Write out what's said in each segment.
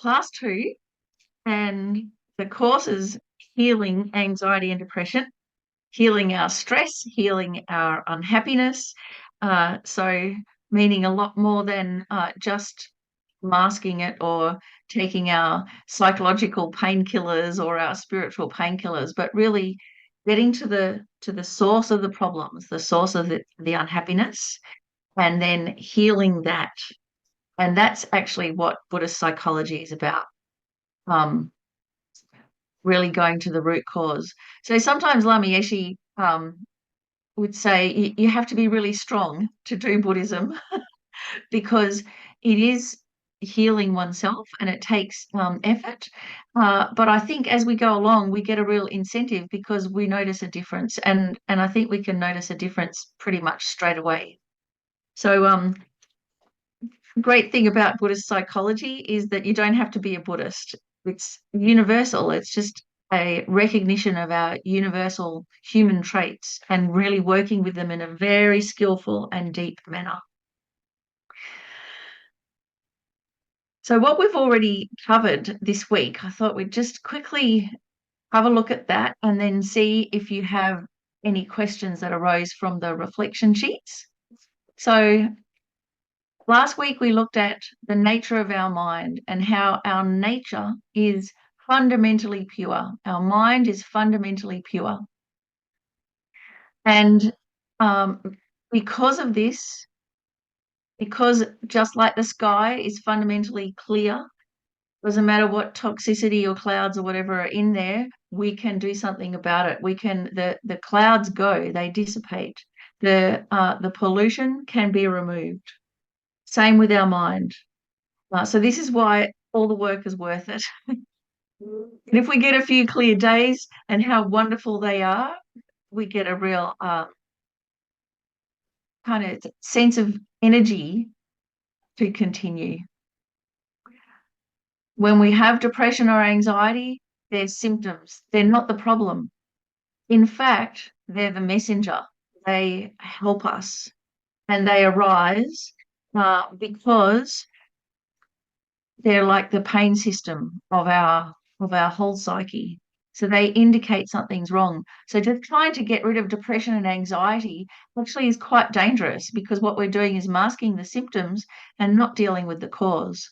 class 2, and the course is healing anxiety and depression, healing our stress, healing our unhappiness. So meaning a lot more than just masking it or taking our psychological painkillers or our spiritual painkillers, but really getting to the source of the problems, the source of the unhappiness, and then healing that. And that's actually what Buddhist psychology is about. Um, really going to the root cause. So sometimes Lama Yeshe would say you have to be really strong to do Buddhism because it is healing oneself and it takes effort. But I think as we go along, we get a real incentive because we notice a difference, and I think we can notice a difference pretty much straight away. So great thing about Buddhist psychology is that you don't have to be a Buddhist. It's universal. It's just a recognition of our universal human traits and really working with them in a very skillful and deep manner. So what we've already covered this week, I thought we'd just quickly have a look at that and then see if you have any questions that arose from the reflection sheets. So last week we looked at the nature of our mind and how our nature is fundamentally pure. Our mind is fundamentally pure. And because of this, because just like the sky is fundamentally clear, doesn't matter what toxicity or clouds or whatever are in there, we can do something about it. We can, the clouds go, they dissipate. The pollution can be removed. Same with our mind. So this is why all the work is worth it. And if we get a few clear days and how wonderful they are, we get a real kind of sense of energy to continue. When we have depression or anxiety, they're symptoms. They're not the problem. In fact, they're the messenger. They help us and they arise because they're like the pain system of our whole psyche. So they indicate something's wrong. So just trying to get rid of depression and anxiety actually is quite dangerous because what we're doing is masking the symptoms and not dealing with the cause.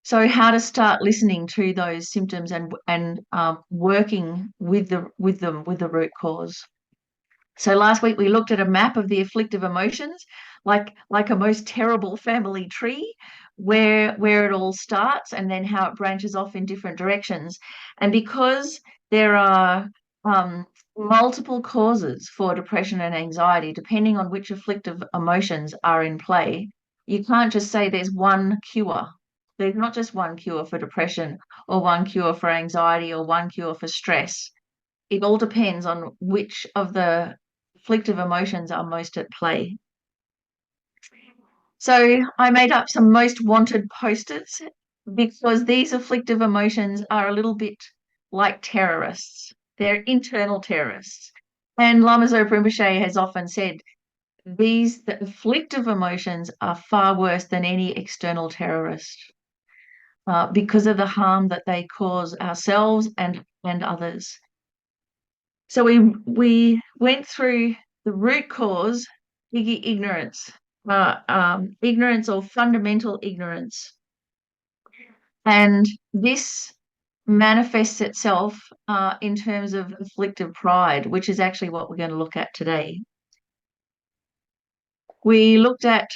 So how to start listening to those symptoms and working with the root cause. So last week we looked at a map of the afflictive emotions, like a most terrible family tree, where it all starts and then how it branches off in different directions. And because there are multiple causes for depression and anxiety, depending on which afflictive emotions are in play, you can't just say there's one cure. There's not just one cure for depression or one cure for anxiety or one cure for stress. It all depends on which of the afflictive emotions are most at play. So I made up some most wanted posters because these afflictive emotions are a little bit like terrorists. They're internal terrorists. And Lama Zopa Rinpoche has often said the afflictive emotions are far worse than any external terrorist. Because of the harm that they cause ourselves and others. So we went through the root cause, ignorance, ignorance or fundamental ignorance, and this manifests itself in terms of afflictive pride, which is actually what we're going to look at today. We looked at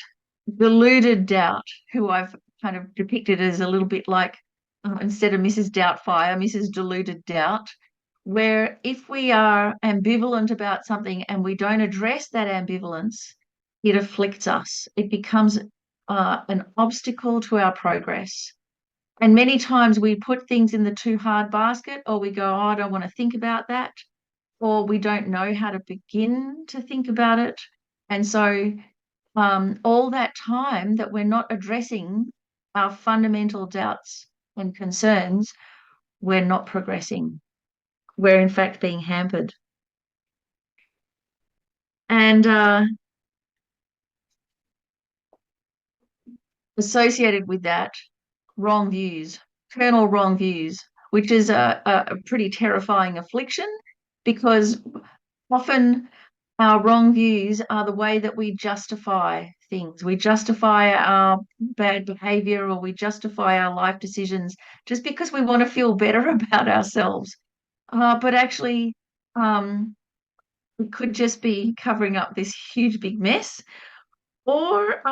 deluded doubt, who I've kind of depicted as a little bit like, instead of Mrs. Doubtfire, Mrs. Deluded Doubt, where if we are ambivalent about something and we don't address that ambivalence, it afflicts us. It becomes an obstacle to our progress. And many times we put things in the too hard basket, or we go, oh, I don't want to think about that, or we don't know how to begin to think about it. And so all that time that we're not addressing our fundamental doubts and concerns, we're not progressing. We're in fact being hampered. And associated with that wrong views, kernel wrong views, which is a pretty terrifying affliction because often our wrong views are the way that we justify things. We justify our bad behavior or we justify our life decisions just because we want to feel better about ourselves. But actually, um, we could just be covering up this huge big mess, or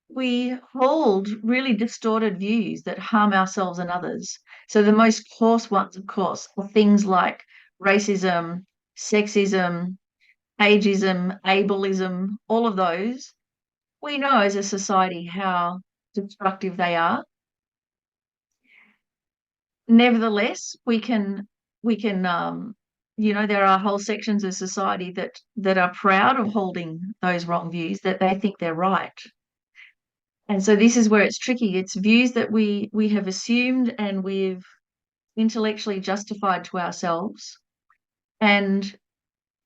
we hold really distorted views that harm ourselves and others. So the most coarse ones, of course, are things like racism, sexism, ageism, ableism, all of those. We know as a society how destructive they are. Nevertheless, we can there are whole sections of society that are proud of holding those wrong views, that they think they're right. And so this is where it's tricky. It's views that we have assumed and we've intellectually justified to ourselves. And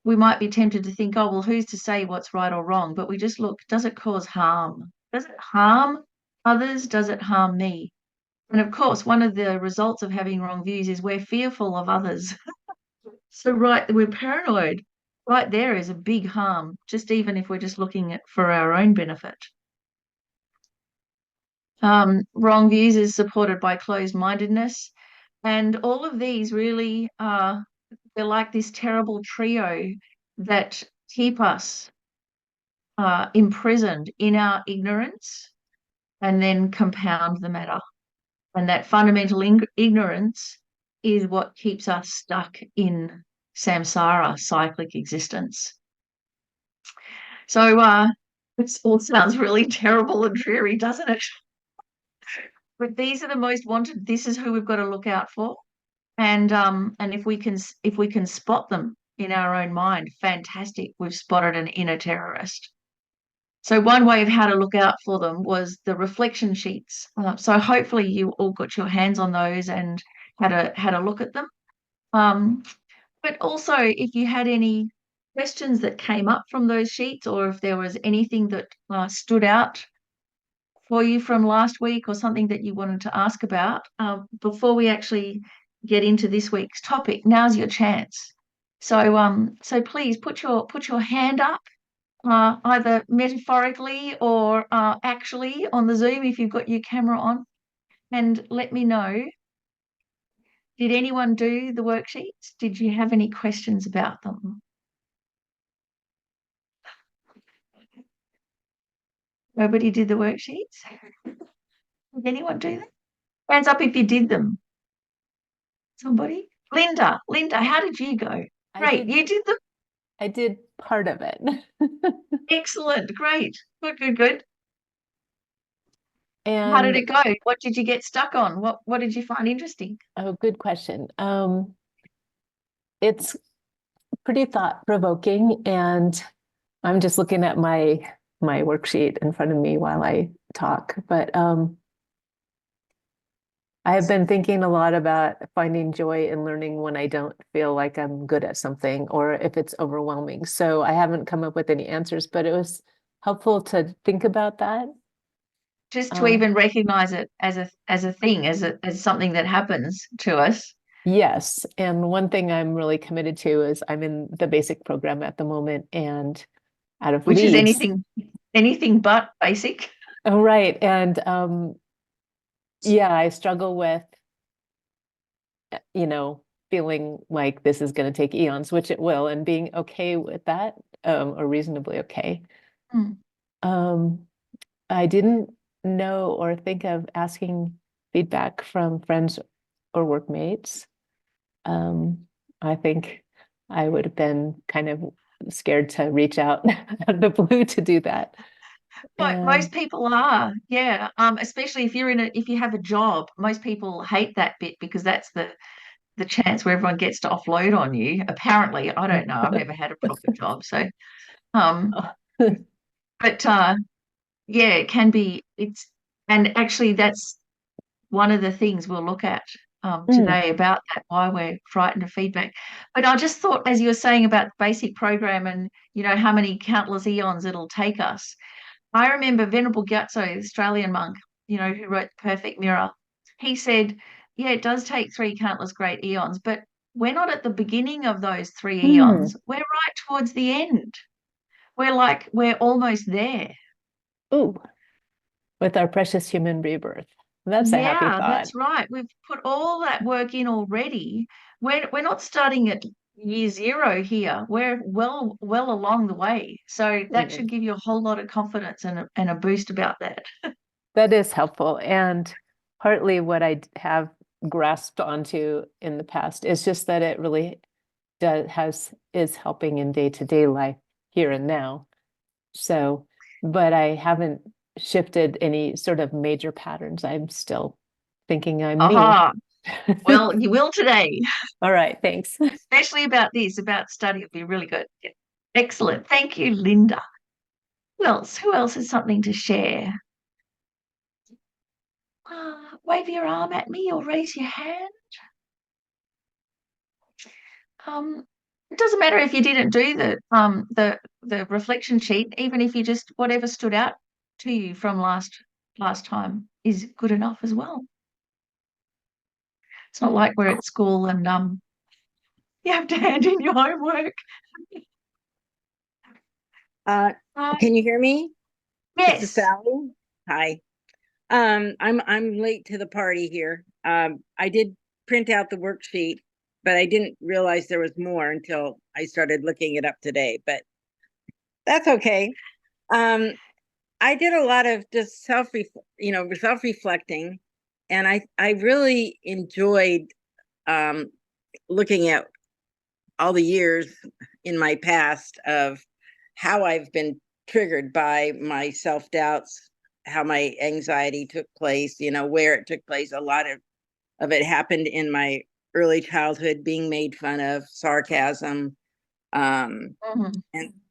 we might be tempted to think, oh, well, who's to say what's right or wrong? But we just look, does it cause harm? Does it harm others? Does it harm me? And of course, one of the results of having wrong views is we're fearful of others. So, right, we're paranoid. Right there is a big harm, just even if we're just looking at for our own benefit. Wrong views is supported by closed-mindedness. And all of these really are, they're like this terrible trio that keep us imprisoned in our ignorance and then compound the matter. And that fundamental ignorance is what keeps us stuck in samsara, cyclic existence. So it all sounds really terrible and dreary, doesn't it? But these are the most wanted. This is who we've got to look out for. And if we can spot them in our own mind, fantastic. We've spotted an inner terrorist. So one way of how to look out for them was the reflection sheets. So hopefully you all got your hands on those and had a look at them. But also if you had any questions that came up from those sheets, or if there was anything that stood out for you from last week or something that you wanted to ask about, before we actually get into this week's topic, now's your chance. So please put your hand up, either metaphorically or actually on the Zoom if you've got your camera on, and let me know. Did anyone do the worksheets? Did you have any questions about them? Nobody did the worksheets? Did anyone do them? Hands up if you did them. Somebody? Linda, how did you go? Great, you did them? I did part of it. Excellent, great. Good. And how did it go? What did you get stuck on? What did you find interesting? Oh, good question. It's pretty thought-provoking, and I'm just looking at my worksheet in front of me while I talk. But I have been thinking a lot about finding joy in learning when I don't feel like I'm good at something or if it's overwhelming. So I haven't come up with any answers, but it was helpful to think about that. Just to even recognize it as a thing, as something that happens to us. Yes. And one thing I'm really committed to is I'm in the basic program at the moment, and out of Which Leeds. Is anything but basic. Oh, right. And yeah, I struggle with, feeling like this is going to take eons, which it will, and being okay with that, or reasonably okay. I didn't know or think of asking feedback from friends or workmates. I think I would have been kind of scared to reach out out of the blue to do that. Most people are, yeah. Especially if if you have a job, most people hate that bit because that's the chance where everyone gets to offload on you. Apparently, I don't know. I've never had a proper job, so but yeah, it can be. And actually that's one of the things we'll look at today about that, why we're frightened of feedback. But I just thought, as you were saying about the basic program and how many countless eons it'll take us. I remember Venerable Gyatso, the Australian monk, who wrote The Perfect Mirror. he said, yeah, it does take three countless great eons, but we're not at the beginning of those three Hmm. eons. We're right towards the end. We're almost there. Ooh, with our precious human rebirth. That's a happy Yeah, thought. that's right. We've put all that work in already. We're not starting at year zero here. We're well along the way. So that Mm. should give you a whole lot of confidence and a boost about that. That is helpful. And partly what I have grasped onto in the past is just that it really is helping in day-to-day life here and now. So, but I haven't shifted any sort of major patterns. I'm still thinking I'm me. Aha. Well, you will today, All right, thanks. especially about this, about study. It'll be really good. Yeah. Excellent. Thank you, Linda. Who else? Who else has something to share? Wave your arm at me or raise your hand. Um, it doesn't matter if you didn't do the reflection sheet, even if you just whatever stood out to you from last time is good enough as well. It's not like we're at school and you have to hand in your homework. Uh, Uh, can you hear me? This is yes. Sally. Hi. I'm late to the party here. I did print out the worksheet, but I didn't realize there was more until I started looking it up today, but that's okay. I did a lot of just self-reflecting, and I really enjoyed looking at all the years in my past of how I've been triggered by my self-doubts, how my anxiety took place, where it took place. A lot of it happened in my early childhood, being made fun of, sarcasm. Mhm.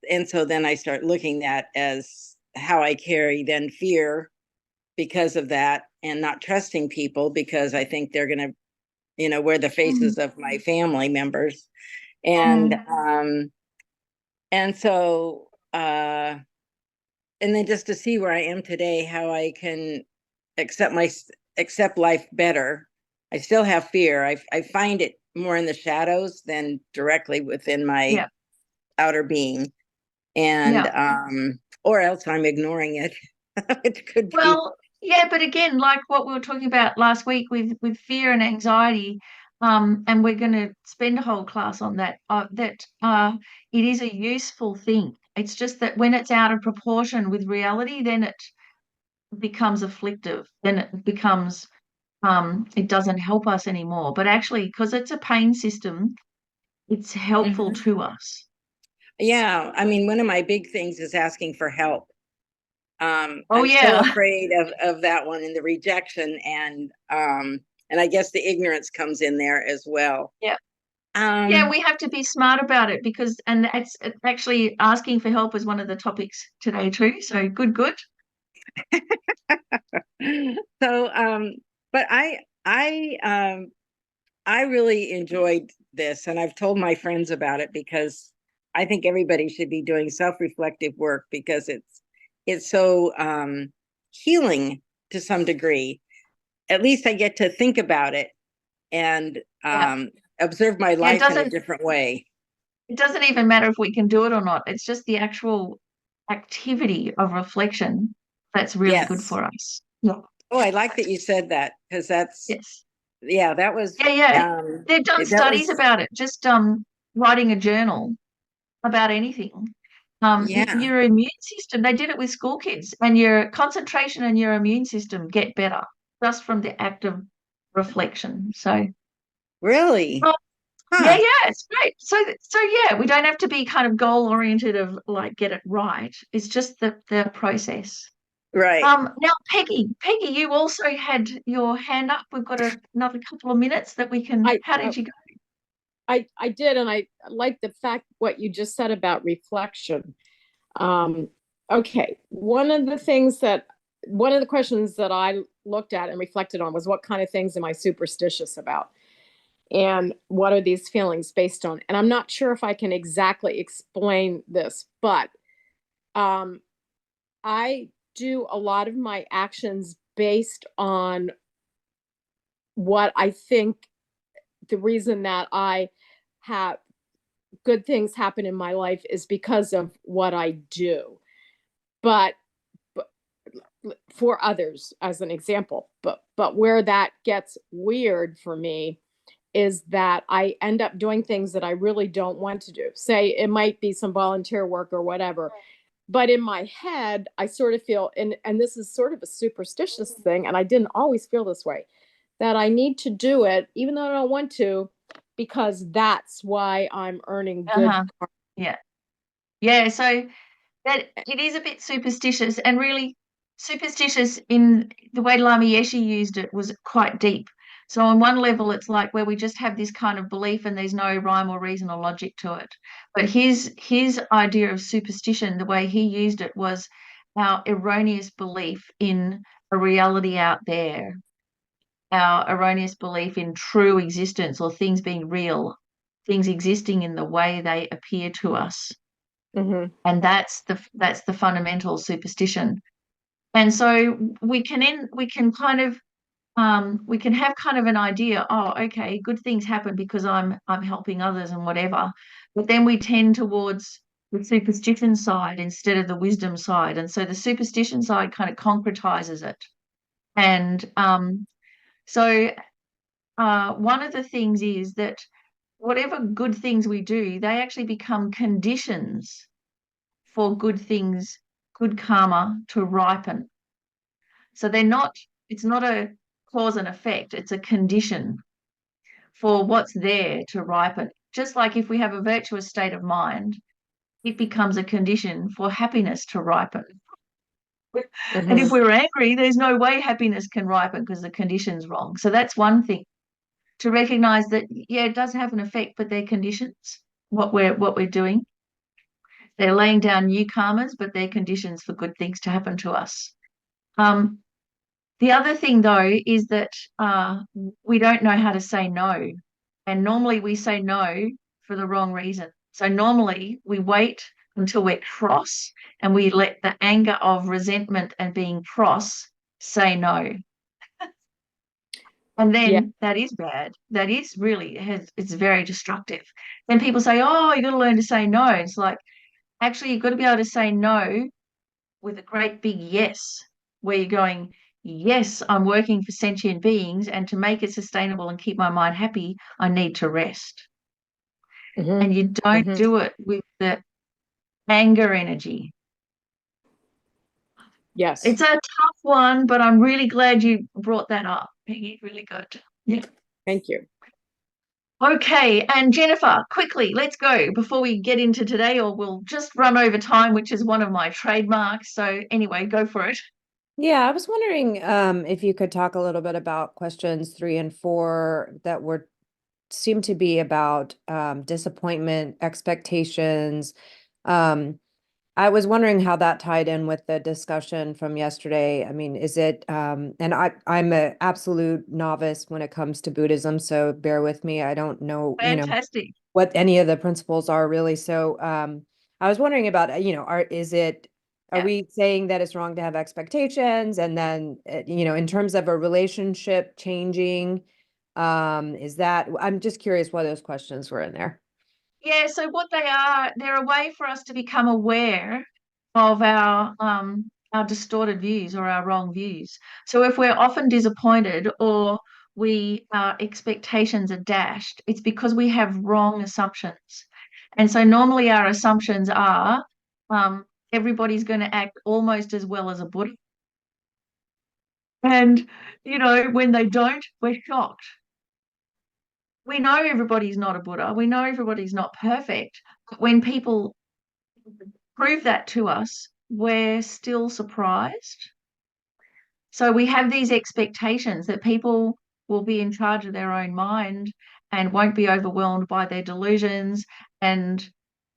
And so then I start looking at as how I carry then fear because of that, and not trusting people because I think they're going to, wear the Mhm. faces of my family members. And Mhm. and so and then just to see where I am today, how I can accept accept life better. I still have fear. I find it more in the shadows than directly within my Yeah. outer being. And Yeah. or else I'm ignoring it. It could be. Well, yeah, but again, like what we were talking about last week with fear and anxiety, and we're going to spend a whole class on that. It is a useful thing. It's just that when it's out of proportion with reality, then it becomes afflictive. Then it becomes it doesn't help us anymore. But actually, because it's a pain system, it's helpful Mhm. to us. Yeah, I mean, one of my big things is asking for help. Oh I'm still yeah. afraid of that one, and the rejection, and I guess the ignorance comes in there as well. Yeah. Yeah, Um, we have to be smart about it because, and it's actually asking for help is one of the topics today too. So good, good. so, but I really enjoyed this, and I've told my friends about it because I think everybody should be doing self-reflective work because it's so healing to some degree. At least I get to think about it and Yeah. observe my Yeah, life in a different way. it doesn't even matter if we can do it or not. It's just the actual activity of reflection that's really good Yes. for us. Yeah. Oh, I like that you said that because Yes. yeah, that was, Yeah, yeah. um, They've done that studies was, about it, just writing a journal about anything. yeah, Your immune system, they did it with school kids, and your concentration and your immune system get better just from the act of reflection. So, really, oh, yeah, huh, yeah, it's great. So yeah, we don't have to be kind of goal oriented of like get it right. It's just the process. right. Now Peggy, you also had your hand up. We've got another couple of minutes that we can. I How uh, did you go? I did, and I like the fact what you just said about reflection. Um, okay, one of the questions that I looked at and reflected on was what kind of things am I superstitious about, and what are these feelings based on? And I'm not sure if I can exactly explain this, but um, I do a lot of my actions based on what I think the reason that I have good things happen in my life is because of what I do. But for others, as an example, but where that gets weird for me is that I end up doing things that I really don't want to do. Say it might be some volunteer work or whatever. But in my head, I sort of feel, and this is sort of a superstitious thing, and I didn't always feel this way, that I need to do it, even though I don't want to, because that's why I'm earning good. Uh-huh. Yeah. Yeah. So that it is a bit superstitious, and really superstitious in the way Lama Yeshe used it was quite deep. So on one level, it's like where we just have this kind of belief and there's no rhyme or reason or logic to it. But his idea of superstition, the way he used it, was our erroneous belief in a reality out there, our erroneous belief in true existence or things being real, things existing in the way they appear to us. Mm-hmm. And that's the fundamental superstition. And so we can kind of we can have kind of an idea, oh, okay, good things happen because I'm helping others and whatever. But then we tend towards the superstition side instead of the wisdom side. And so the superstition side kind of concretizes it. And so one of the things is that whatever good things we do, they actually become conditions for good things, good karma to ripen. So it's not a cause and effect, it's a condition for what's there to ripen. Just like if we have a virtuous state of mind, it becomes a condition for happiness to ripen. Mm-hmm. And if we're angry, there's no way happiness can ripen because the condition's wrong. So that's one thing, to recognize that, yeah, it does have an effect, but they're conditions, what we're doing. They're laying down new karmas, but they're conditions for good things to happen to us. The other thing, though, is that we don't know how to say no. And normally we say no for the wrong reason. So normally we wait until we're cross and we let the anger of resentment and being cross say no. And then that is bad. That is really, it's very destructive. Then people say, oh, you got to learn to say no. It's like, actually, you've got to be able to say no with a great big yes, where you're going, yes, I'm working for sentient beings, and to make it sustainable and keep my mind happy, I need to rest. Mm-hmm. And you don't Mm-hmm. do it with the anger energy. Yes. It's a tough one, but I'm really glad you brought that up, Peggy. Really good. Yeah. Thank you. Okay, and Jennifer, quickly, let's go before we get into today, or we'll just run over time, which is one of my trademarks. So anyway, go for it. Yeah, I was wondering if you could talk a little bit about questions 3 and 4 that seem to be about disappointment, expectations. I was wondering how that tied in with the discussion from yesterday. I mean, is it, and I'm an absolute novice when it comes to Buddhism, so bear with me. I don't know, Fantastic. what any of the principles are really. So I was wondering about, are we saying that it's wrong to have expectations? And then, in terms of a relationship changing, I'm just curious why those questions were in there. Yeah, so what they are, they're a way for us to become aware of our distorted views or our wrong views. So if we're often disappointed or our expectations are dashed, it's because we have wrong assumptions. And so normally our assumptions are everybody's going to act almost as well as a Buddha. And, when they don't, we're shocked. We know everybody's not a Buddha. We know everybody's not perfect. But when people prove that to us, we're still surprised. So we have these expectations that people will be in charge of their own mind and won't be overwhelmed by their delusions. And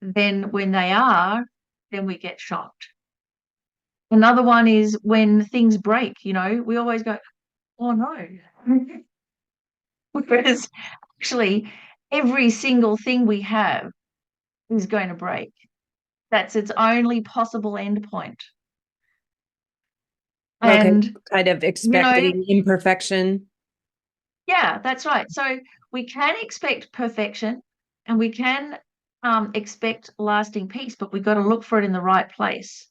then when they are, then we get shocked. Another one is when things break, we always go, oh no. Whereas actually, every single thing we have is going to break. That's its only possible endpoint. Okay, And kind of expecting imperfection. Yeah, that's right. So we can expect perfection and we can expect lasting peace, but we've got to look for it in the right place.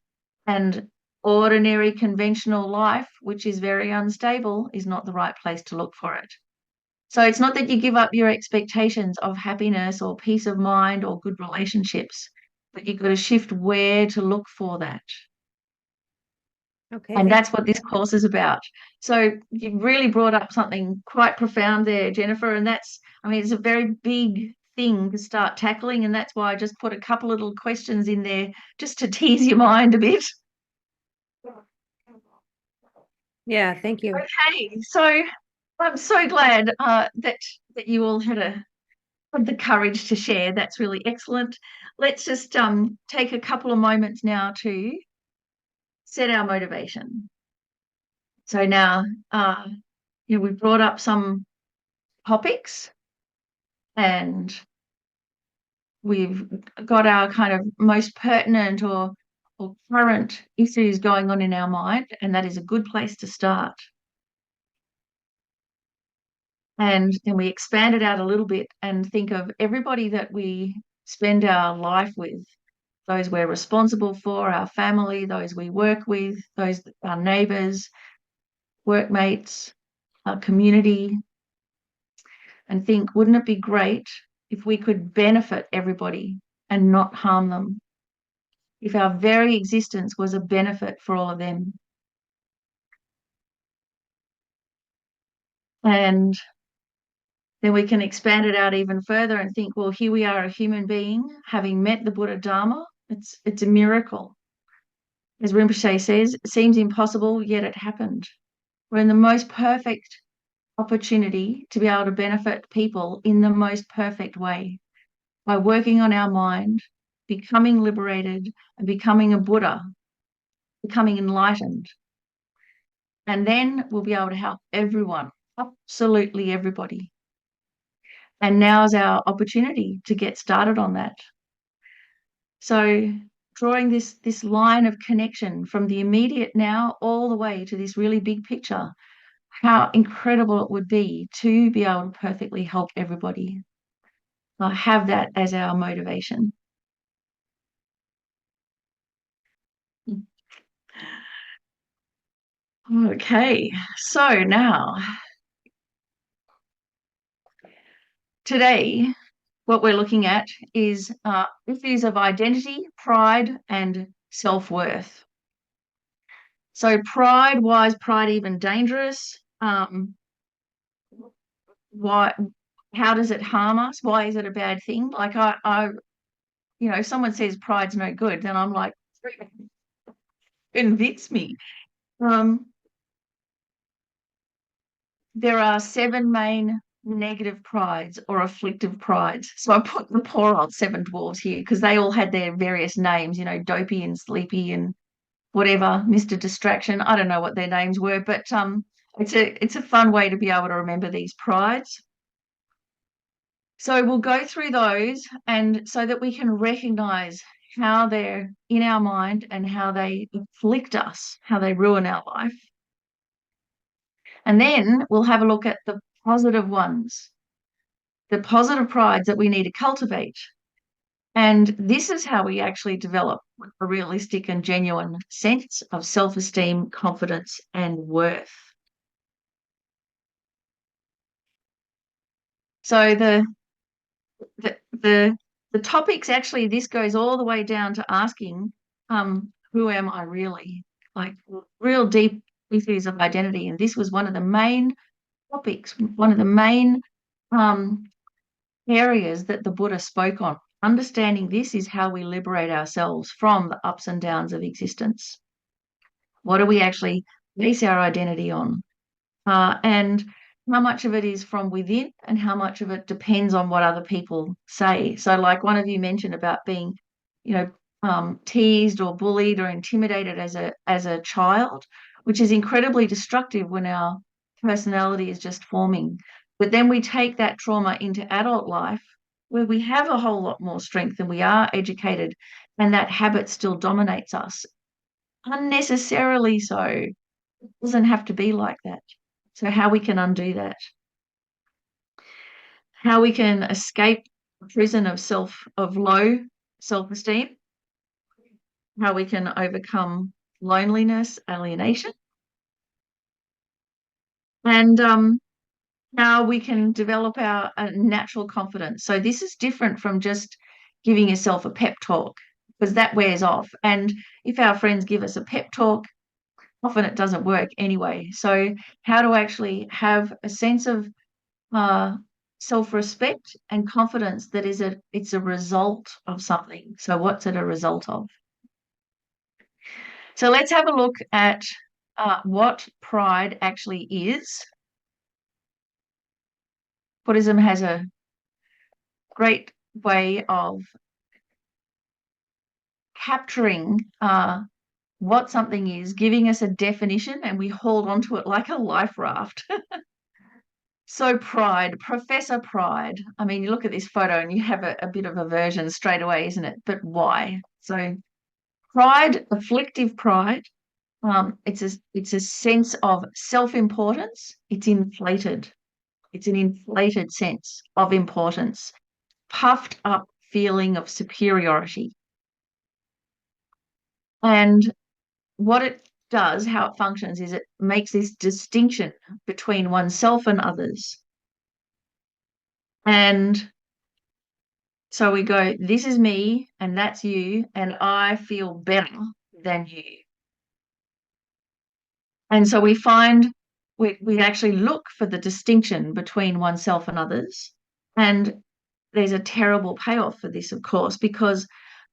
And ordinary conventional life, which is very unstable, is not the right place to look for it. So it's not that you give up your expectations of happiness or peace of mind or good relationships, but you've got to shift where to look for that. Okay, And thank that's what this course is about. So you really brought up something quite profound there, Jennifer. And that's, I mean, it's a very big thing to start tackling. And that's why I just put a couple of little questions in there just to tease your mind a bit. Yeah, thank you. Okay, so I'm so glad that you all had the courage to share. That's really excellent. Let's just take a couple of moments now to set our motivation. So now, we've brought up some topics and we've got our kind of most pertinent or current issues going on in our mind, and that is a good place to start. And then we expand it out a little bit and think of everybody that we spend our life with, those we're responsible for, our family, those we work with, those our neighbours, workmates, our community, and think, wouldn't it be great if we could benefit everybody and not harm them? If our very existence was a benefit for all of them. And then we can expand it out even further and think, well, here we are, a human being, having met the Buddha Dharma. It's a miracle. As Rinpoche says, it seems impossible, yet it happened. We're in the most perfect opportunity to be able to benefit people in the most perfect way by working on our mind, becoming liberated, and becoming a Buddha, becoming enlightened. And then we'll be able to help everyone, absolutely everybody. And now's our opportunity to get started on that. So drawing this line of connection from the immediate now all the way to this really big picture, how incredible it would be to be able to perfectly help everybody. Have that as our motivation. Okay, so now today what we're looking at is issues of identity, pride, and self-worth. So pride, why is pride even dangerous? Why? How does it harm us? Why is it a bad thing? Like if someone says pride's no good, then I'm like, convince me. There are 7 main negative prides or afflictive prides. So I put the poor old 7 dwarves here because they all had their various names, Dopey and Sleepy and whatever, Mr. Distraction. I don't know what their names were, but it's a fun way to be able to remember these prides. So we'll go through those and so that we can recognize how they're in our mind and how they afflict us, how they ruin our life. And then we'll have a look at the positive ones, the positive prides that we need to cultivate. And this is how we actually develop a realistic and genuine sense of self-esteem, confidence, and worth. So the topics actually, this goes all the way down to asking, who am I really? Like real deep issues of identity. And this was one of the main topics, one of the main areas that the Buddha spoke on. Understanding this is how we liberate ourselves from the ups and downs of existence. What do we actually base our identity on? And how much of it is from within and how much of it depends on what other people say. So like one of you mentioned about being, teased or bullied or intimidated as a child, which is incredibly destructive when our personality is just forming. But then we take that trauma into adult life where we have a whole lot more strength and we are educated and that habit still dominates us. Unnecessarily so. It doesn't have to be like that. So how we can undo that. how we can escape the prison of low self-esteem, how we can overcome loneliness, alienation, and how we can develop our natural confidence. So this is different from just giving yourself a pep talk, because that wears off. And if our friends give us a pep talk, often it doesn't work anyway. So how to actually have a sense of self-respect and confidence that it's a result of something. So what's it a result of? So let's have a look at what pride actually is. Buddhism has a great way of capturing what something is, giving us a definition, and we hold on to it like a life raft. So pride, Professor Pride. I mean, you look at this photo and you have a bit of aversion straight away, isn't it? But why? So pride, afflictive pride, it's a sense of self-importance. It's inflated. It's an inflated sense of importance, puffed up feeling of superiority. And what it does, how it functions, is it makes this distinction between oneself and others. And so we go, this is me and that's you, and I feel better than you. And so we find we actually look for the distinction between oneself and others. And there's a terrible payoff for this, of course, because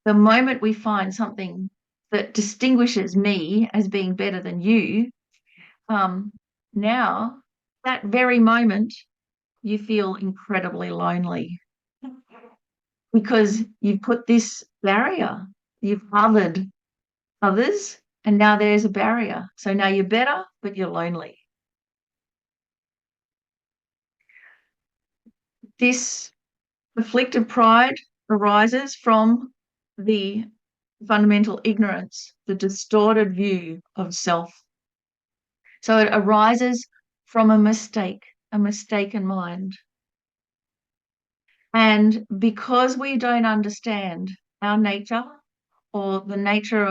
the moment we find something that distinguishes me as being better than you, now, that very moment, you feel incredibly lonely because you've put this barrier, you've othered others, and now there's a barrier. So now you're better, but you're lonely. This afflictive pride arises from the fundamental ignorance, the distorted view of self. So it arises from a mistaken mind. And because we don't understand our nature or the nature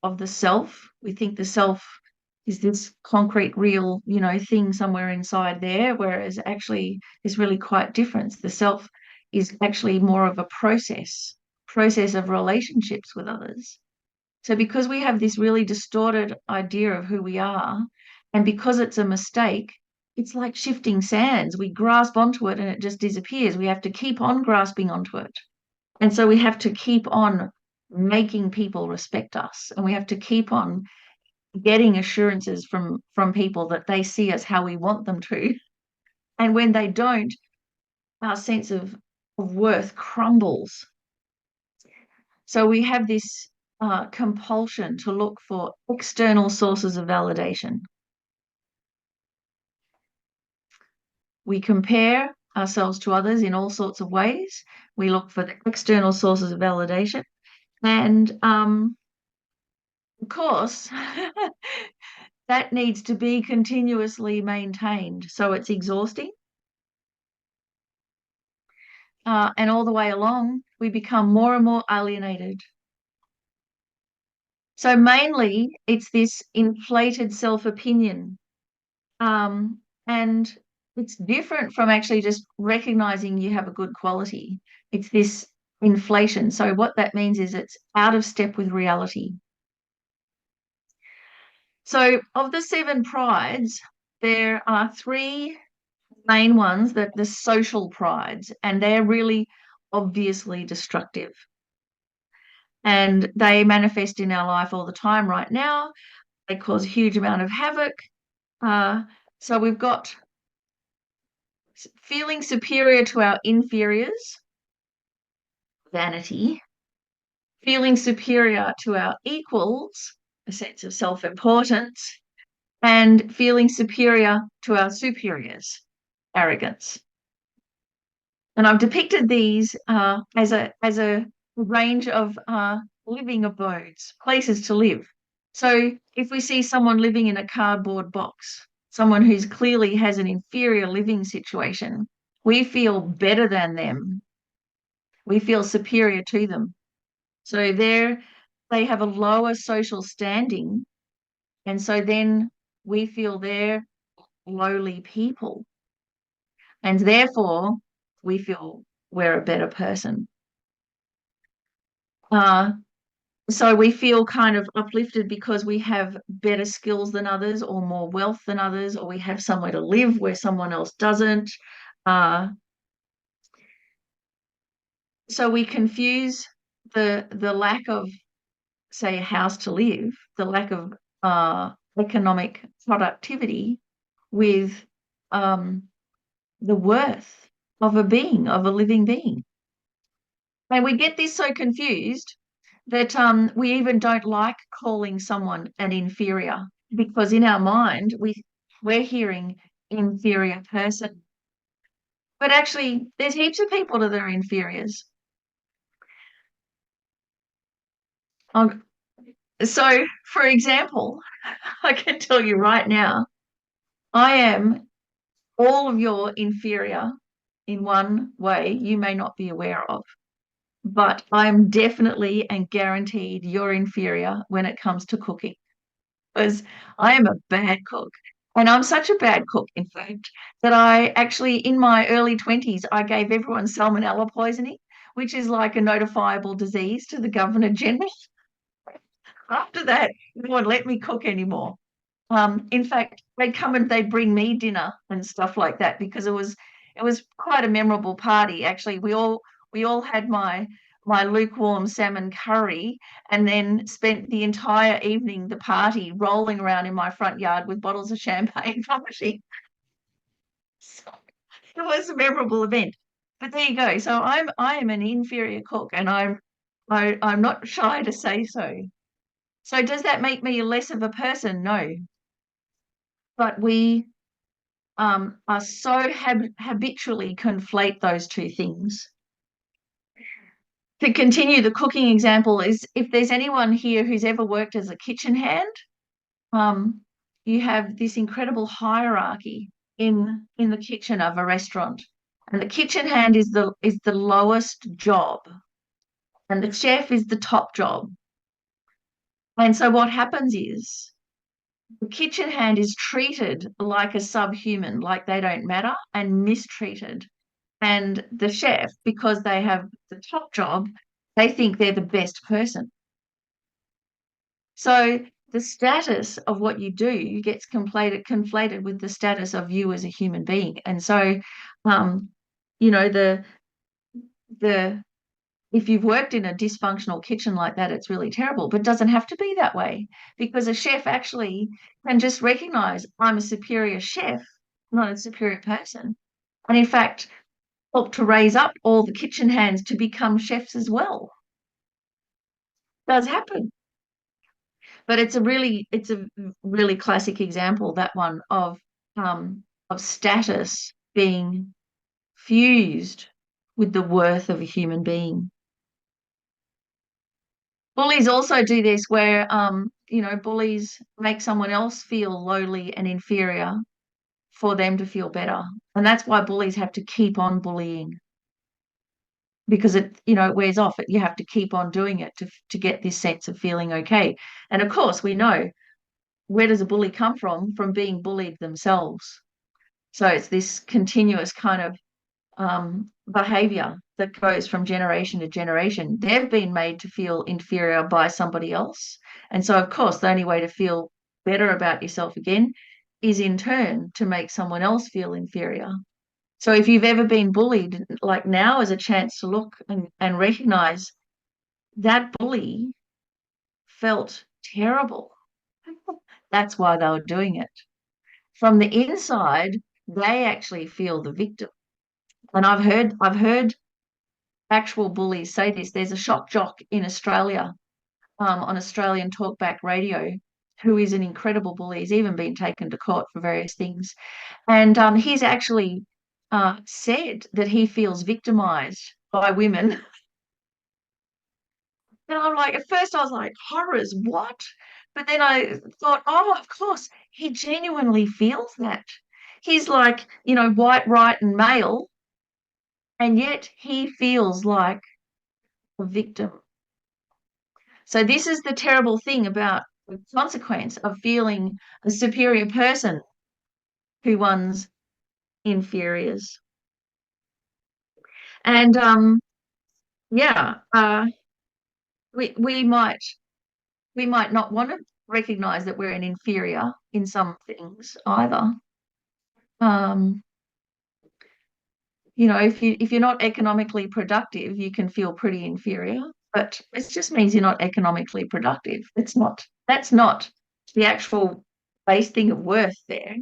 of the self, we think the self is this concrete, real, thing somewhere inside there, whereas actually it's really quite different. The self is actually more of a process of relationships with others. So because we have this really distorted idea of who we are, and because it's a mistake, it's like shifting sands. We grasp onto it and it just disappears. We have to keep on grasping onto it. And so we have to keep on making people respect us, and we have to keep on getting assurances from people that they see us how we want them to. And when they don't, our sense of worth crumbles. So we have this compulsion to look for external sources of validation. We compare ourselves to others in all sorts of ways. We look for the external sources of validation. And of course, that needs to be continuously maintained. So it's exhausting. And all the way along, we become more and more alienated. So mainly, it's this inflated self-opinion. And it's different from actually just recognizing you have a good quality. It's this inflation. So what that means is it's out of step with reality. So of the 7 prides, there are 3 main ones, that the social prides, and they're really obviously destructive. And they manifest in our life all the time right now. They cause a huge amount of havoc. So we've got feeling superior to our inferiors, vanity, feeling superior to our equals, a sense of self-importance, and feeling superior to our superiors, arrogance. And I've depicted these as a range of living abodes, places to live. So if we see someone living in a cardboard box, someone who's clearly has an inferior living situation, We feel better than them. We feel superior to them. So they have a lower social standing. And so then we feel they're lowly people. And therefore, we feel we're a better person. So we feel kind of uplifted because we have better skills than others, or more wealth than others, or we have somewhere to live where someone else doesn't. So we confuse the lack of, say, a house to live, the lack of economic productivity with the worth of a being, of a living being. And we get this so confused that we even don't like calling someone an inferior, because in our mind we're hearing inferior person. But actually, there's heaps of people that are inferiors. So, for example, I can tell you right now, I am all of your inferior in one way you may not be aware of. But I'm definitely and guaranteed you're inferior when it comes to cooking, because I am a bad cook. And I'm such a bad cook, in fact, that I actually, in my early 20s, I gave everyone salmonella poisoning, which is like a notifiable disease to the Governor General. After that, no one let me cook anymore. In fact, they'd come and they'd bring me dinner and stuff like that, because it was quite a memorable party. Actually, we all had my lukewarm salmon curry, and then spent the entire evening, the party, rolling around in my front yard with bottles of champagne vomiting. So it was a memorable event. But there you go. So I am an inferior cook, and I'm not shy to say so. So does that make me less of a person? No. But we are so habitually conflate those two things. To continue the cooking example, is if there's anyone here who's ever worked as a kitchen hand, you have this incredible hierarchy in the kitchen of a restaurant, and the kitchen hand is the lowest job, and the chef is the top job. And so what happens is the kitchen hand is treated like a subhuman, like they don't matter, and mistreated. And the chef, because they have the top job, they think they're the best person. So the status of what you do gets conflated with the status of you as a human being. And so, you know, the if you've worked in a dysfunctional kitchen like that, it's really terrible, but it doesn't have to be that way, because a chef actually can just recognize, I'm a superior chef, not a superior person. And in fact, help to raise up all the kitchen hands to become chefs as well. It does happen. But it's a really classic example, that one, of status being fused with the worth of a human being. Bullies also do this, where bullies make someone else feel lowly and inferior for them to feel better. And that's why bullies have to keep on bullying, because it wears off. You have to keep on doing it to get this sense of feeling okay. And of course, we know, where does a bully come from? From being bullied themselves. So it's this continuous kind of behavior that goes from generation to generation. They've been made to feel inferior by somebody else. And so, of course, the only way to feel better about yourself again is in turn to make someone else feel inferior. So if you've ever been bullied, like, now is a chance to look and recognize that bully felt terrible. That's why they were doing it. From the inside, they actually feel the victim. And I've heard actual bullies say this. There's a shock jock in Australia, on Australian talkback radio, who is an incredible bully. He's even been taken to court for various things. And he's actually said that he feels victimized by women. And I'm like, at first I was like, horrors, what? But then I thought, oh, of course, he genuinely feels that. He's like, white, right, and male, and yet he feels like a victim. So this is the terrible thing about the consequence of feeling a superior person to one's inferiors. And yeah, we might not want to recognize that we're an inferior in some things either. You know, if you're not economically productive, you can feel pretty inferior, but it just means you're not economically productive. That's not the actual base thing of worth there.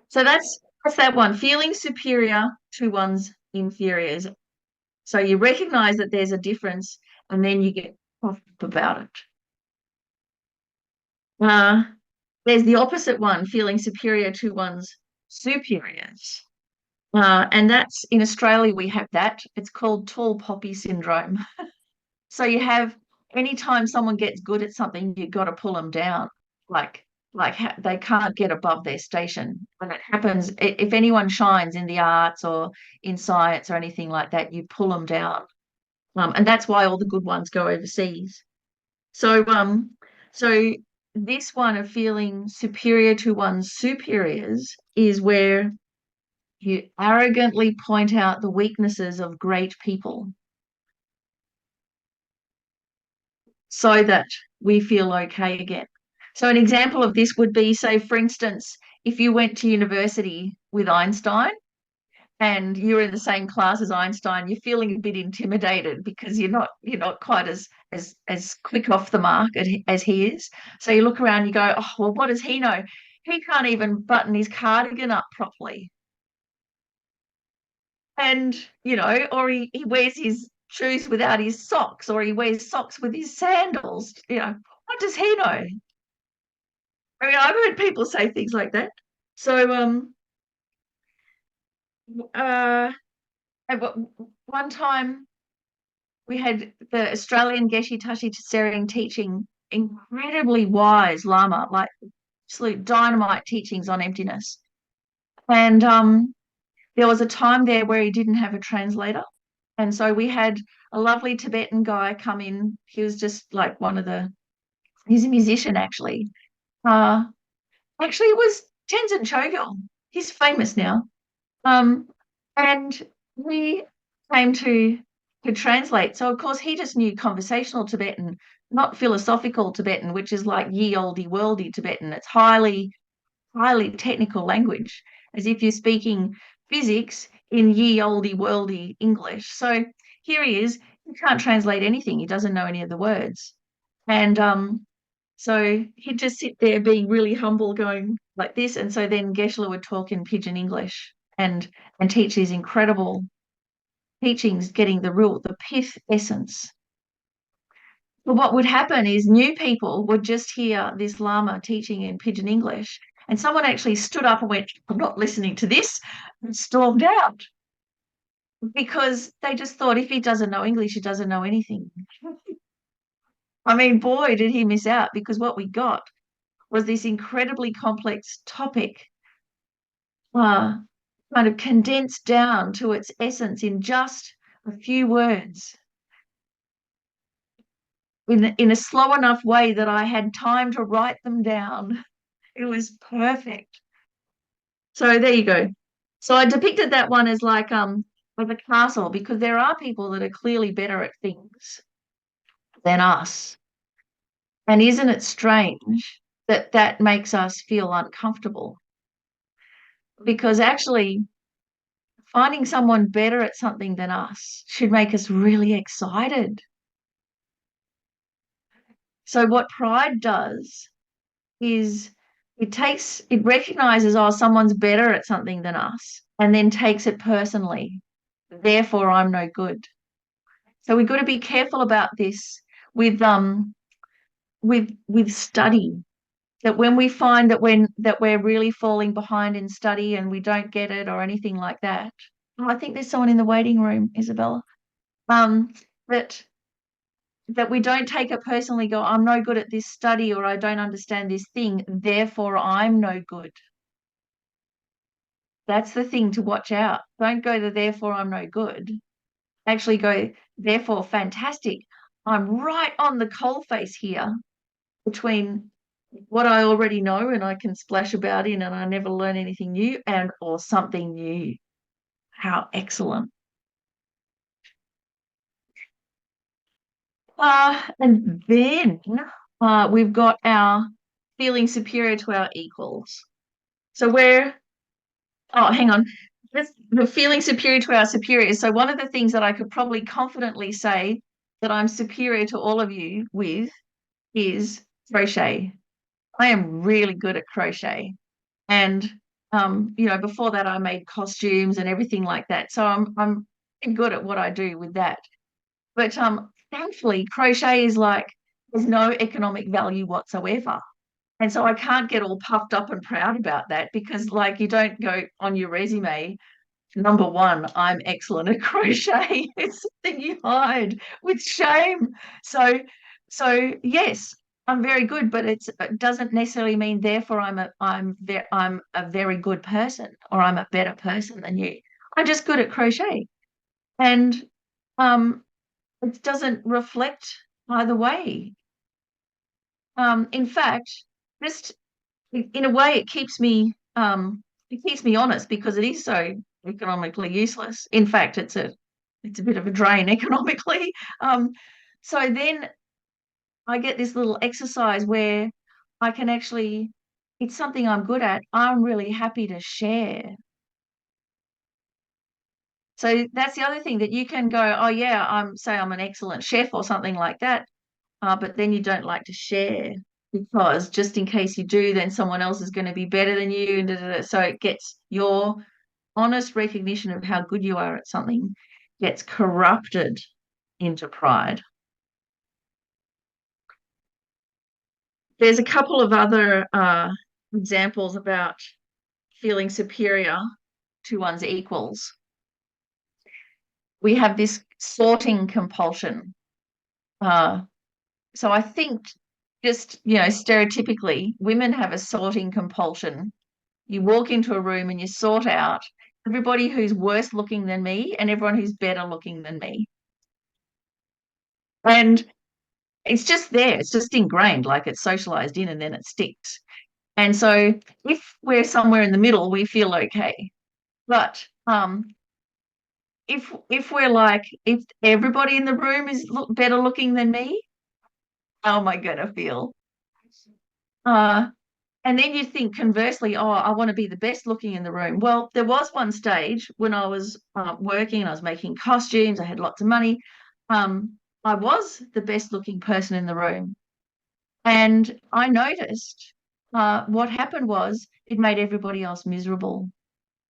So that's that one, feeling superior to one's inferiors. So you recognize that there's a difference, and then you get off about it. There's the opposite one, feeling superior to one's superiors. And that's in Australia, we have that. It's called tall poppy syndrome. So you have, anytime someone gets good at something, you've got to pull them down. They can't get above their station. When it happens, if anyone shines in the arts or in science or anything like that, you pull them down. And that's why all the good ones go overseas. So this one of feeling superior to one's superiors is where you arrogantly point out the weaknesses of great people so that we feel okay again. So an example of this would be, say, for instance, if you went to university with Einstein and you're in the same class as Einstein, you're feeling a bit intimidated because you're not quite as quick off the mark as he is. So you look around, you go, oh, well, what does he know? He can't even button his cardigan up properly. And, or he wears his shoes without his socks, or he wears socks with his sandals. What does he know? I mean, I've heard people say things like that. So, one time we had the Australian Geshe Tashi Tsering teaching, incredibly wise Lama, like absolute dynamite teachings on emptiness. And there was a time there where he didn't have a translator. And so we had a lovely Tibetan guy come in. He was just like he's a musician actually. Actually, it was Tenzin Chogyal. He's famous now. And we came to translate. So of course he just knew conversational Tibetan, not philosophical Tibetan, which is like ye olde worldy Tibetan. It's highly, highly technical language, as if you're speaking physics in ye olde worldy English. So here he is. He can't translate anything. He doesn't know any of the words. And so he'd just sit there being really humble, going like this. And so then Geshe would talk in pidgin English and teach these incredible teachings, getting the pith essence. But what would happen is new people would just hear this Lama teaching in pidgin English, and someone actually stood up and went, I'm not listening to this, and stormed out. Because they just thought, if he doesn't know English, he doesn't know anything. I mean, boy, did he miss out, because what we got was this incredibly complex topic, kind of condensed down to its essence in just a few words, in a slow enough way that I had time to write them down. It was perfect. So there you go. So I depicted that one as like with a castle, because there are people that are clearly better at things than us. And isn't it strange that that makes us feel uncomfortable? Because actually, finding someone better at something than us should make us really excited. So what pride does is it recognizes, oh, someone's better at something than us, and then takes it personally. Therefore, I'm no good. So we've got to be careful about this with study. That when we find that we're really falling behind in study and we don't get it or anything like that. Oh, I think there's someone in the waiting room, Isabella. That we don't take it personally, go, I'm no good at this study, or I don't understand this thing, therefore I'm no good. That's the thing to watch out. Don't go to therefore I'm no good. Actually go, therefore, fantastic. I'm right on the coalface here between what I already know and I can splash about in and I never learn anything new, and or something new. How excellent. And then we've got our feeling superior to our equals. So hang on. The feeling superior to our superiors. So one of the things that I could probably confidently say that I'm superior to all of you with is crochet. I am really good at crochet. And before that I made costumes and everything like that. So I'm good at what I do with that. But thankfully crochet is like there's no economic value whatsoever. And so I can't get all puffed up and proud about that, because like you don't go on your resume, number one, I'm excellent at crochet. It's something you hide with shame. So yes, I'm very good, but it doesn't necessarily mean therefore I'm a very good person or I'm a better person than you. I'm just good at crochet, and it doesn't reflect either way. In fact, just in a way, it keeps me honest, because it is so economically useless. In fact, it's a bit of a drain economically. So then I get this little exercise where I can actually, it's something I'm good at. I'm really happy to share. So that's the other thing, that you can go, oh yeah, I'm an excellent chef or something like that, but then you don't like to share, because just in case you do, then someone else is going to be better than you. And da, da, da. So it gets your honest recognition of how good you are at something gets corrupted into pride. There's a couple of other examples about feeling superior to one's equals. We have this sorting compulsion. So I think just, stereotypically, women have a sorting compulsion. You walk into a room and you sort out everybody who's worse looking than me and everyone who's better looking than me. And it's just there. It's just ingrained, like it's socialized in and then it sticks. And so if we're somewhere in the middle, we feel okay. But if we're like, if everybody in the room is better looking than me, how am I going to feel? And then you think conversely, oh, I want to be the best looking in the room. Well, there was one stage when I was working and I was making costumes. I had lots of money. I was the best looking person in the room. And I noticed what happened was it made everybody else miserable.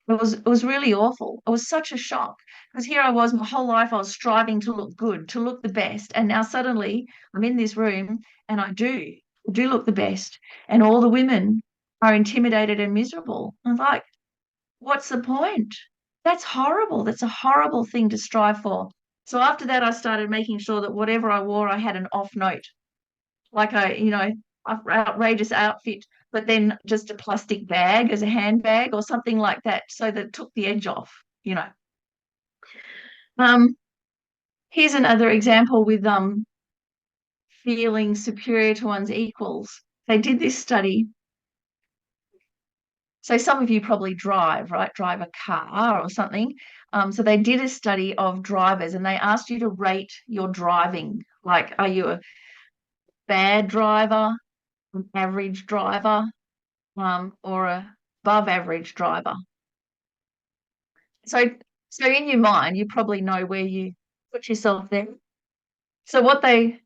It was really awful. It was such a shock, because here I was, my whole life I was striving to look good, to look the best. And now suddenly I'm in this room and I do look the best. And all the women are intimidated and miserable. I'm like, what's the point? That's horrible. That's a horrible thing to strive for. So after that, I started making sure that whatever I wore, I had an off note, like outrageous outfit, but then just a plastic bag as a handbag or something like that, so that it took the edge off. Here's another example with feeling superior to one's equals. They did this study. So some of you probably drive, right? Drive a car or something. So they did a study of drivers and they asked you to rate your driving. Like, are you a bad driver, an average driver, or a above average driver? So in your mind, you probably know where you put yourself there. So what they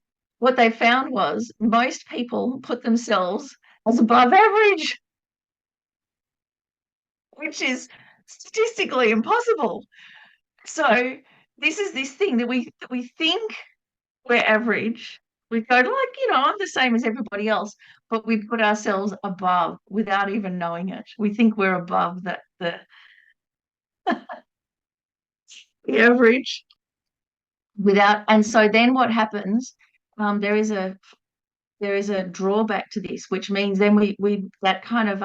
found was most people put themselves as above average, which is statistically impossible. So this is this thing that we think we're average. We go like, I'm the same as everybody else, but we put ourselves above without even knowing it. We think we're above the the average without. And so then what happens? There is a drawback to this, which means then we that kind of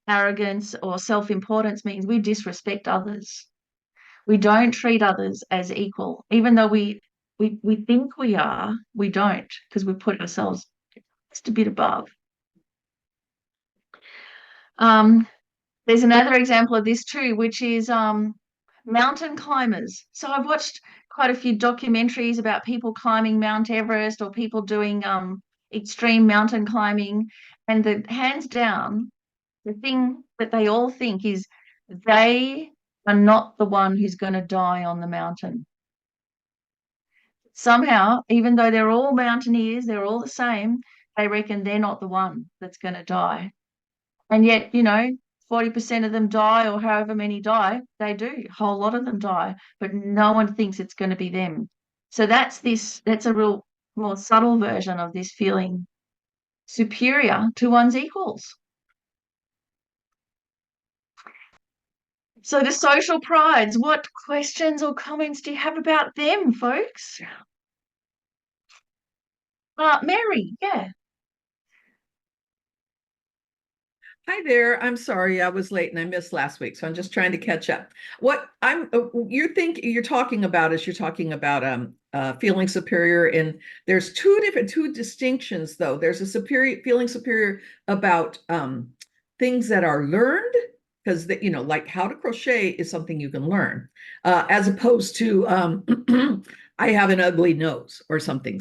arrogance or self-importance means we disrespect others. We don't treat others as equal, even though we think we are. We don't, because we put ourselves just a bit above. There's another example of this too, which is mountain climbers. So I've watched quite a few documentaries about people climbing Mount Everest or people doing extreme mountain climbing, and hands down, the thing that they all think is they are not the one who's going to die on the mountain. Somehow, even though they're all mountaineers, they're all the same, they reckon they're not the one that's going to die. And yet, 40% of them die, or however many die, they do. A whole lot of them die, but no one thinks it's going to be them. So that's a real more subtle version of this feeling superior to one's equals. So the social prides, what questions or comments do you have about them, folks? Mary, yeah. Hi there. I'm sorry I was late and I missed last week, so I'm just trying to catch up. What you're talking about feeling superior, and there's two distinctions though. There's a feeling superior about things that are learned, because like how to crochet is something you can learn, as opposed to I have an ugly nose or something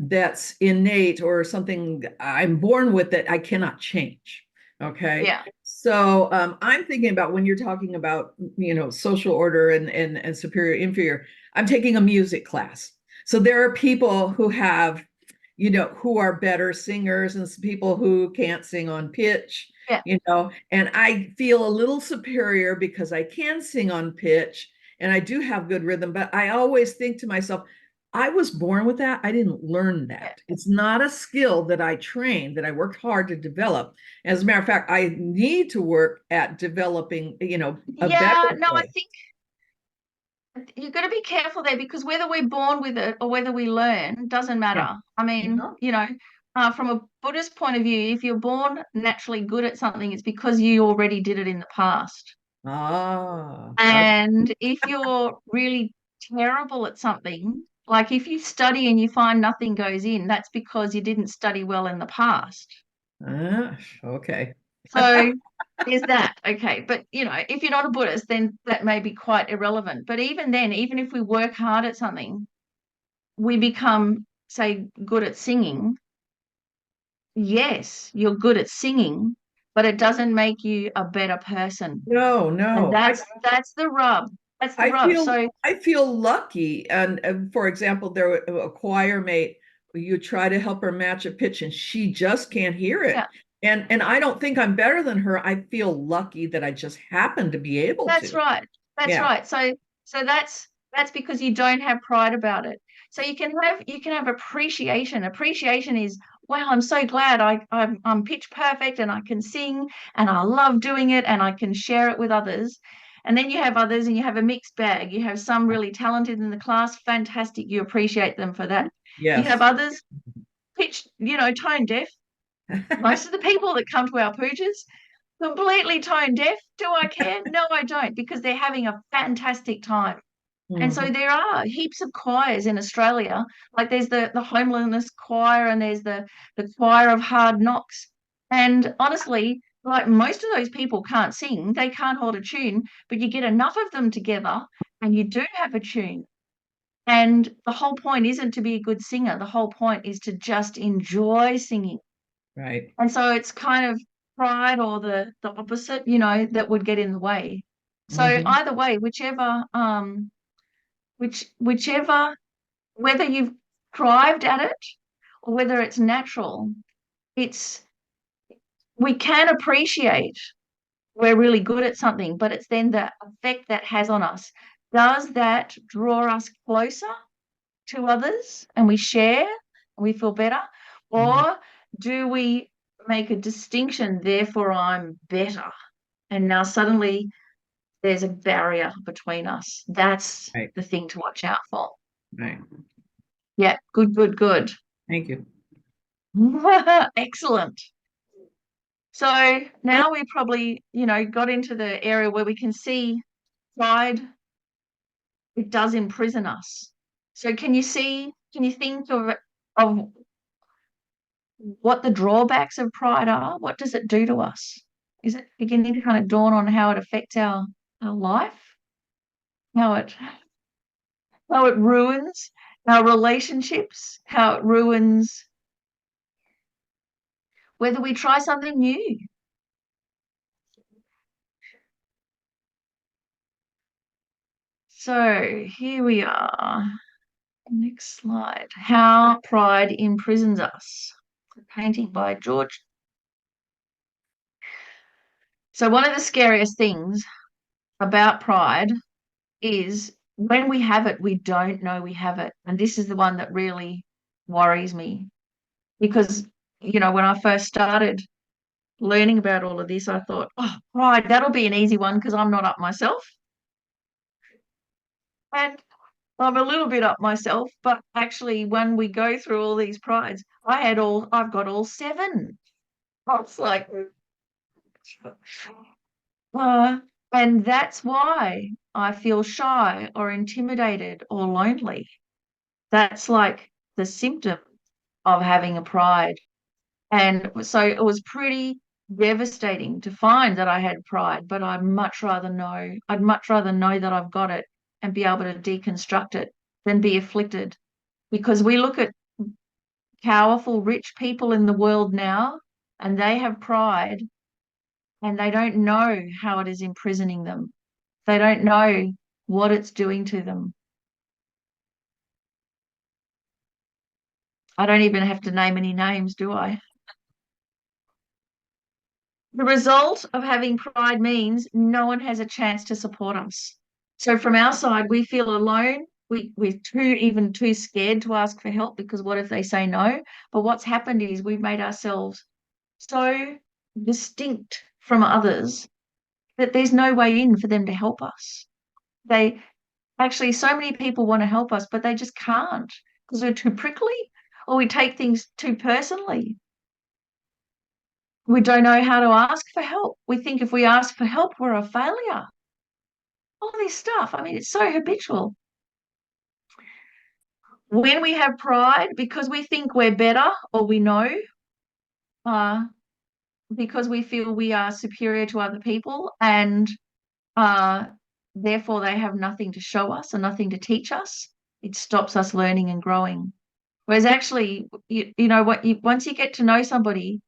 that's innate, or something I'm born with that I cannot change. Okay. Yeah. So I'm thinking about when you're talking about, social order and superior, inferior, I'm taking a music class. So there are people who have, who are better singers, and some people who can't sing on pitch, and I feel a little superior because I can sing on pitch and I do have good rhythm, but I always think to myself, I was born with that. I didn't learn that. It's not a skill that I trained, that I worked hard to develop. As a matter of fact, I need to work at developing, a better No, way. I think you've got to be careful there, because whether we're born with it or whether we learn doesn't matter. Yeah. I mean, from a Buddhist point of view, if you're born naturally good at something, it's because you already did it in the past. And if you're really terrible at something, like if you study and you find nothing goes in, that's because you didn't study well in the past. Okay. So there's that. Okay. But, if you're not a Buddhist, then that may be quite irrelevant. But even then, even if we work hard at something, we become, say, good at singing. Yes, you're good at singing, but it doesn't make you a better person. No. And that's the rub. That's the rub. I feel lucky. And for example, there was a choir mate, you try to help her match a pitch and she just can't hear it. Yeah. And I don't think I'm better than her. I feel lucky that I just happen to be able to. That's right. That's right. So that's because you don't have pride about it. So you can have appreciation. Appreciation is, wow, I'm so glad I'm pitch perfect and I can sing and I love doing it and I can share it with others. And then you have others and you have a mixed bag. You have some really talented in the class, fantastic. You appreciate them for that. Yes. You have others pitch, tone deaf. Most of the people that come to our pujas, completely tone deaf. Do I care? No, I don't, because they're having a fantastic time. And so there are heaps of choirs in Australia. Like there's the homelessness choir and there's the choir of hard knocks. And honestly, like most of those people can't sing, they can't hold a tune, but you get enough of them together and you do have a tune. And the whole point isn't to be a good singer. The whole point is to just enjoy singing. Right. And so it's kind of pride or the opposite, that would get in the way. So either way, whichever, whether you've thrived at it or whether it's natural, we can appreciate we're really good at something, but it's then the effect that has on us. Does that draw us closer to others and we share and we feel better? Or do we make a distinction, therefore I'm better? And now suddenly there's a barrier between us. That's the thing to watch out for. Right. Yeah, good. Thank you. Excellent. So now we probably, got into the area where we can see pride, it does imprison us. So can you think of what the drawbacks of pride are? What does it do to us? Is it beginning to kind of dawn on how it affects our life? How it ruins our relationships, how it ruins whether we try something new. So here we are. Next slide. How pride imprisons us. A painting by George. So one of the scariest things about pride is when we have it, we don't know we have it. And this is the one that really worries me because, when I first started learning about all of this, I thought, oh, pride, that'll be an easy one because I'm not up myself. And I'm a little bit up myself, but actually when we go through all these prides, I've got all 7. It's like, and that's why I feel shy or intimidated or lonely. That's like the symptom of having a pride. And so it was pretty devastating to find that I had pride, but I'd much rather know that I've got it and be able to deconstruct it than be afflicted. Because we look at powerful, rich people in the world now, and they have pride, and they don't know how it is imprisoning them. They don't know what it's doing to them. I don't even have to name any names, do I? The result of having pride means no one has a chance to support us. So from our side, we feel alone. We're even too scared to ask for help because what if they say no? But what's happened is we've made ourselves so distinct from others that there's no way in for them to help us. So many people want to help us, but they just can't because we're too prickly or we take things too personally. We don't know how to ask for help. We think if we ask for help, we're a failure. All this stuff. I mean, it's so habitual. When we have pride, because we think we're better or we know, because we feel we are superior to other people and therefore they have nothing to show us and nothing to teach us, it stops us learning and growing. Whereas actually, once you get to know somebody,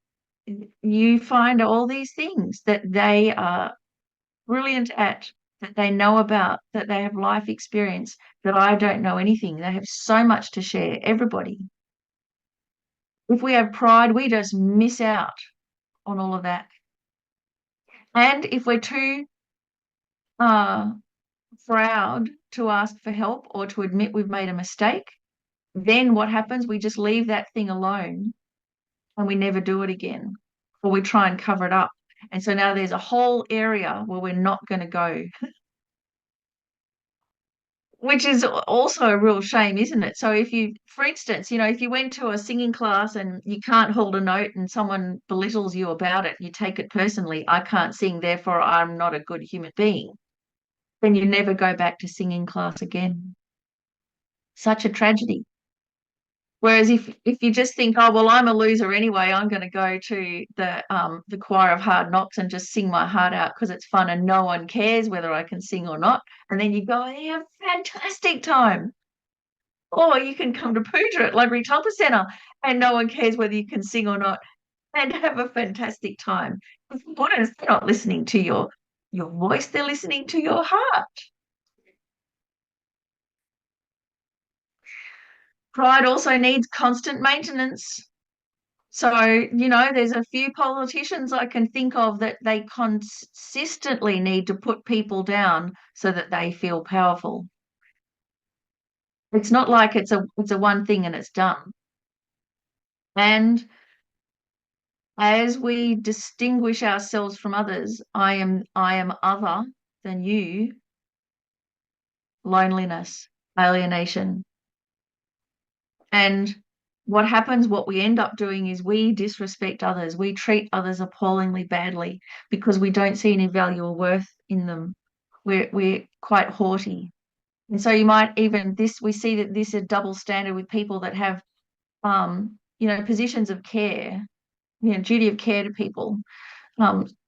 you find all these things that they are brilliant at, that they know about, that they have life experience, that I don't know anything. They have so much to share, everybody. If we have pride, we just miss out on all of that. And if we're too proud to ask for help or to admit we've made a mistake, then what happens? We just leave that thing alone and we never do it again, or we try and cover it up. And so now there's a whole area where we're not going to go, which is also a real shame, isn't it? So for instance, if you went to a singing class and you can't hold a note and someone belittles you about it, you take it personally, I can't sing, therefore I'm not a good human being, then you never go back to singing class again. Such a tragedy. Whereas if you just think, oh well, I'm a loser anyway, I'm going to go to the choir of hard knocks and just sing my heart out because it's fun and no one cares whether I can sing or not, and then you go and you have a fantastic time. Or you can come to Puja at Langri Tangpa Centre and no one cares whether you can sing or not and have a fantastic time. Buddhists, they're not listening to your voice, they're listening to your heart. Pride also needs constant maintenance. So, there's a few politicians I can think of that they consistently need to put people down so that they feel powerful. It's not like it's a one thing and it's done. And as we distinguish ourselves from others, I am other than you, loneliness, alienation. And what happens, what we end up doing is we disrespect others. We treat others appallingly badly because we don't see any value or worth in them. We're quite haughty. And so you might even we see that this is a double standard with people that have positions of care, duty of care to people,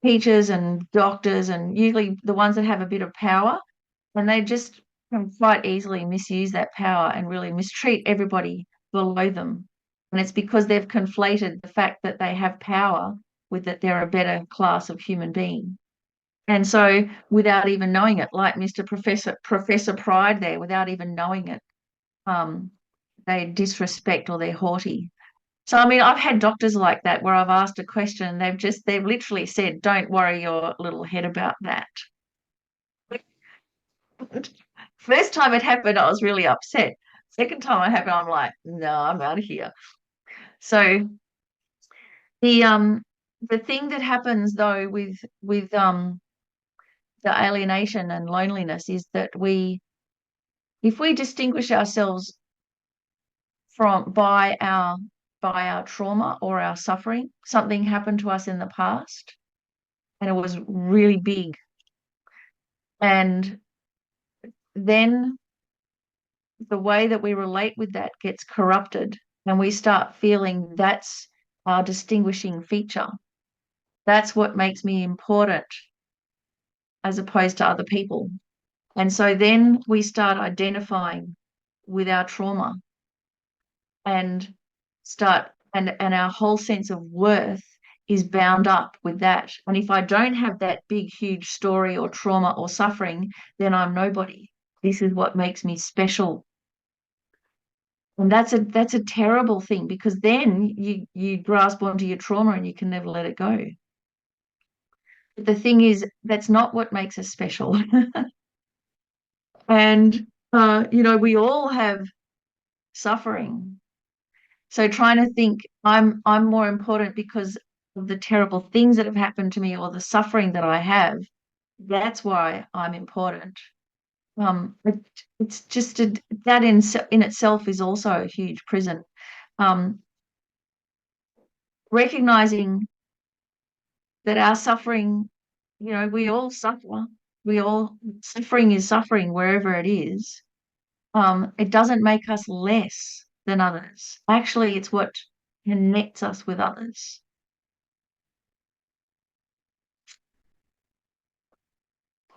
teachers and doctors, and usually the ones that have a bit of power, and they just can quite easily misuse that power and really mistreat everybody below them. And it's because they've conflated the fact that they have power with that they're a better class of human being. And so without even knowing it, like Mr. Professor Pride there, without even knowing it, they disrespect or they're haughty. So, I mean, I've had doctors like that where I've asked a question, they've literally said, don't worry your little head about that. First time it happened, I was really upset. Second time it happened, I'm like, no, I'm out of here. So the thing that happens though with the alienation and loneliness is that if we distinguish ourselves by our trauma or our suffering, something happened to us in the past and it was really big, and then the way that we relate with that gets corrupted and we start feeling that's our distinguishing feature. That's what makes me important as opposed to other people. And so then we start identifying with our trauma and our whole sense of worth is bound up with that. And if I don't have that big, huge story or trauma or suffering, then I'm nobody. This is what makes me special. And that's a terrible thing, because then you grasp onto your trauma and you can never let it go. But the thing is, that's not what makes us special. And we all have suffering. So trying to think I'm more important because of the terrible things that have happened to me or the suffering that I have, that's why I'm important. It's just that in itself is also a huge prison. Recognizing that our suffering, we all suffer. Suffering is suffering wherever it is. It doesn't make us less than others. Actually, it's what connects us with others.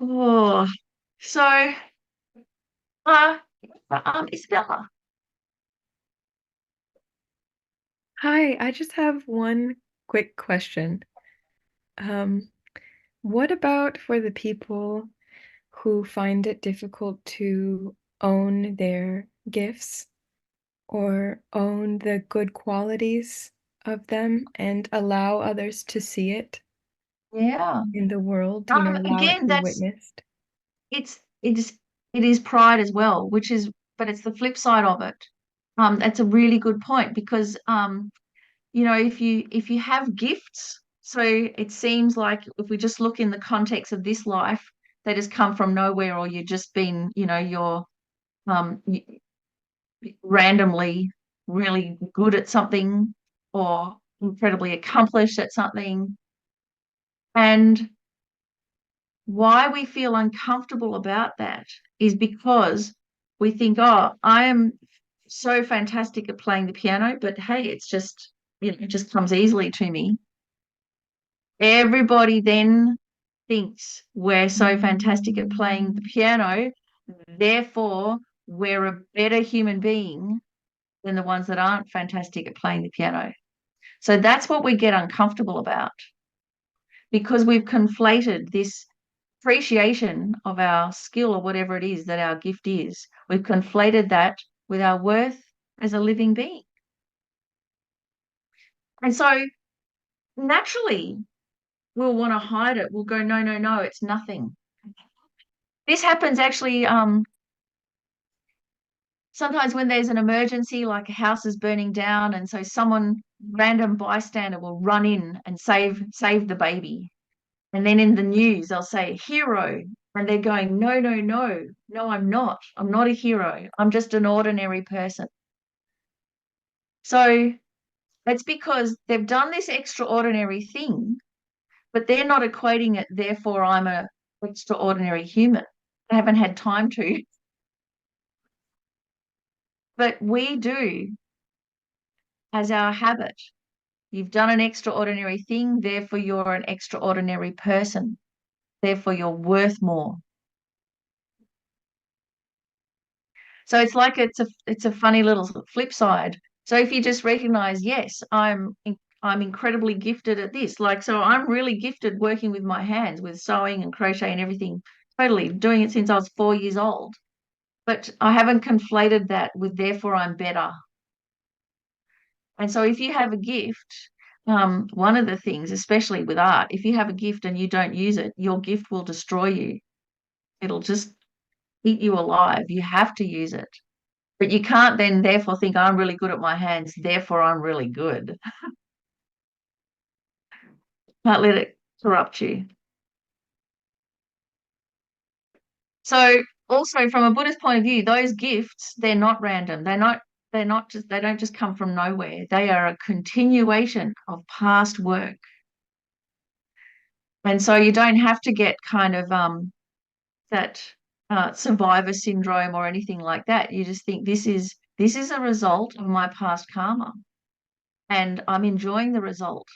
Oh, so, Isabella. Hi, I just have one quick question. What about for the people who find it difficult to own their gifts or own the good qualities of them and allow others to see it Yeah. in the world, allow it Again, to be witnessed? it is pride as well, but it's the flip side of it. That's a really good point, because if you have gifts, so it seems like if we just look in the context of this life, they just come from nowhere, or you've just been, you're randomly really good at something or incredibly accomplished at something. And why we feel uncomfortable about that is because we think, oh, I am so fantastic at playing the piano, but hey, it's just, it just comes easily to me. Everybody then thinks we're so fantastic at playing the piano, therefore we're a better human being than the ones that aren't fantastic at playing the piano. So that's what we get uncomfortable about, because we've conflated this appreciation of our skill or whatever it is that our gift is. We've conflated that with our worth as a living being. And so naturally, we'll want to hide it. We'll go, no, no, no, it's nothing. This happens actually sometimes when there's an emergency, like a house is burning down, and so random bystander will run in and save the baby. And then in the news, they'll say hero. And they're going, no, no, no, no, I'm not. I'm not a hero. I'm just an ordinary person. So it's because they've done this extraordinary thing, but they're not equating it, therefore I'm an extraordinary human. They haven't had time to. But we do as our habit. You've done an extraordinary thing, therefore you're an extraordinary person. Therefore you're worth more. So it's like it's a funny little flip side. So if you just recognize, yes, I'm incredibly gifted at this. Like, so I'm really gifted working with my hands, with sewing and crochet and everything, totally doing it since I was 4 years old. But I haven't conflated that with therefore I'm better. And so if you have a gift, one of the things, especially with art, if you have a gift and you don't use it, your gift will destroy you. It'll just eat you alive. You have to use it. But you can't then therefore think I'm really good at my hands, therefore I'm really good. Can't let it corrupt you. So also from a Buddhist point of view, those gifts, they're not random. They don't just come from nowhere. They are a continuation of past work. And so you don't have to get kind of that survivor syndrome or anything like that. You just think this is a result of my past karma, and I'm enjoying the result.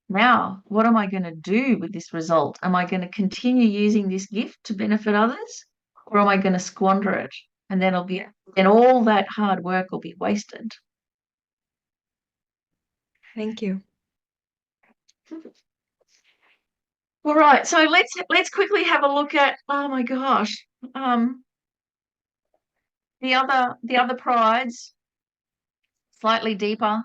Now, what am I going to do with this result? Am I going to continue using this gift to benefit others, or am I going to squander it? And then all that hard work will be wasted. Thank you. All right, so let's quickly have a look at, oh my gosh, the other prides, slightly deeper,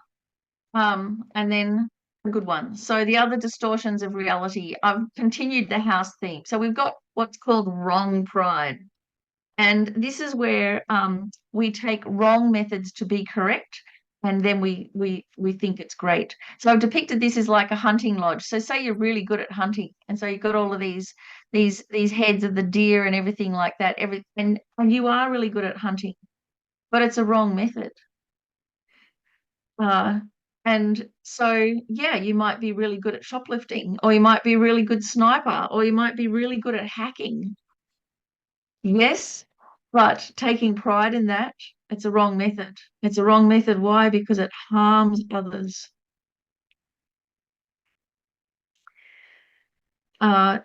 and then a good one. So the other distortions of reality. I've continued the house theme. So we've got what's called wrong pride, and this is where we take wrong methods to be correct, and then we think it's great. So I've depicted this as like a hunting lodge. So say you're really good at hunting, and so you've got all of these heads of the deer and everything like that. And you are really good at hunting, but it's a wrong method. And so, yeah, you might be really good at shoplifting, or you might be a really good sniper, or you might be really good at hacking. Yes, but taking pride in that, it's a wrong method. It's a wrong method. Why? Because it harms others. On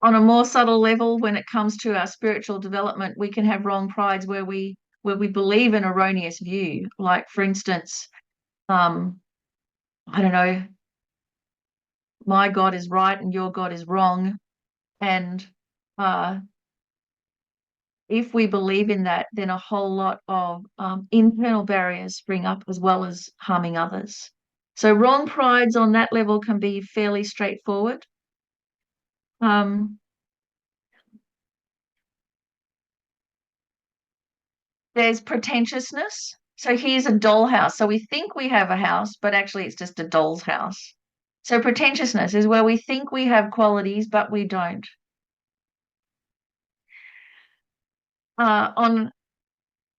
a more subtle level, when it comes to our spiritual development, we can have wrong prides where we believe an erroneous view. Like, for instance, I don't know, my God is right and your God is wrong. And if we believe in that, then a whole lot of internal barriers spring up as well as harming others. So wrong prides on that level can be fairly straightforward. There's pretentiousness. So here's a dollhouse. So we think we have a house, but actually it's just a doll's house. So pretentiousness is where we think we have qualities, but we don't. On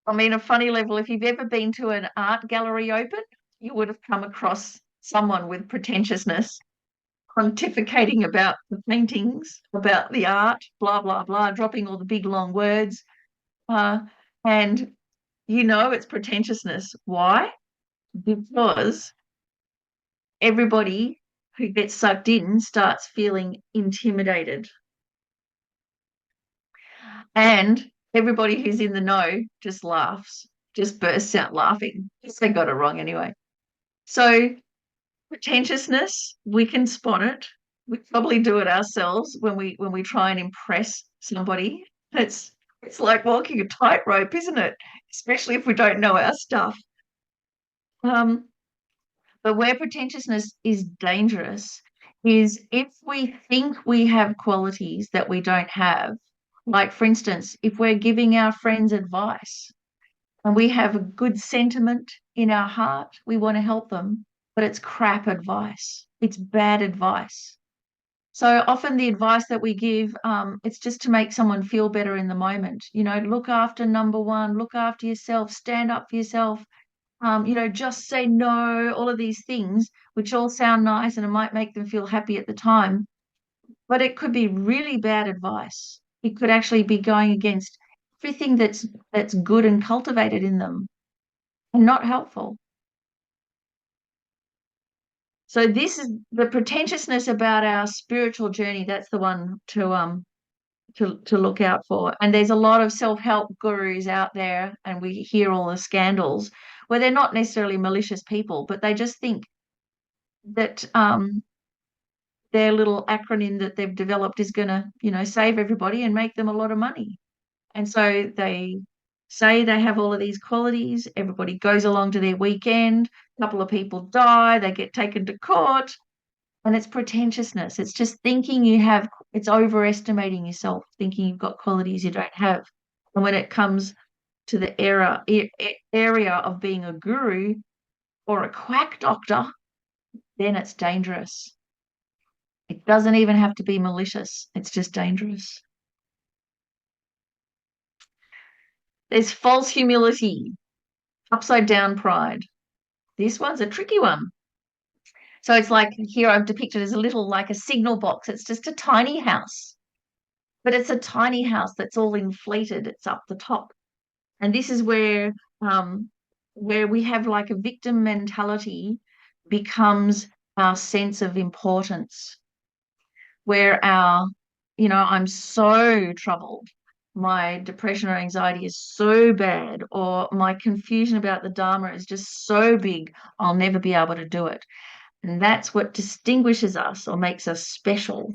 a funny level, if you've ever been to an art gallery open, you would have come across someone with pretentiousness pontificating about the paintings, about the art, blah, blah, blah, dropping all the big, long words. And it's pretentiousness. Why? Because everybody who gets sucked in starts feeling intimidated. And everybody who's in the know just laughs, just bursts out laughing. They got it wrong anyway. So pretentiousness, we can spot it. We probably do it ourselves when we try and impress somebody. It's like walking a tightrope, isn't it? Especially if we don't know our stuff. But where pretentiousness is dangerous is if we think we have qualities that we don't have. Like, for instance, if we're giving our friends advice and we have a good sentiment in our heart, we want to help them, but it's crap advice. It's bad advice. So often the advice that we give, it's just to make someone feel better in the moment. Look after number one, look after yourself, stand up for yourself. just say no, all of these things, which all sound nice and it might make them feel happy at the time, but it could be really bad advice. It could actually be going against everything that's good and cultivated in them and not helpful. So this is the pretentiousness about our spiritual journey. That's the one to look out for. And there's a lot of self-help gurus out there, and we hear all the scandals where they're not necessarily malicious people, but they just think that their little acronym that they've developed is going to, save everybody and make them a lot of money. And so they say they have all of these qualities. Everybody goes along to their weekend. A couple of people die. They get taken to court. And it's pretentiousness. It's just thinking it's overestimating yourself, thinking you've got qualities you don't have. And when it comes to the area of being a guru or a quack doctor, then it's dangerous. It doesn't even have to be malicious. It's just dangerous. There's false humility, upside down pride. This one's a tricky one. So it's like here I've depicted as like a signal box. It's just a tiny house, but it's a tiny house that's all inflated. It's up the top. And this is where we have like a victim mentality becomes our sense of importance, where I'm so troubled. My depression or anxiety is so bad, or my confusion about the Dharma is just so big, I'll never be able to do it. And that's what distinguishes us or makes us special.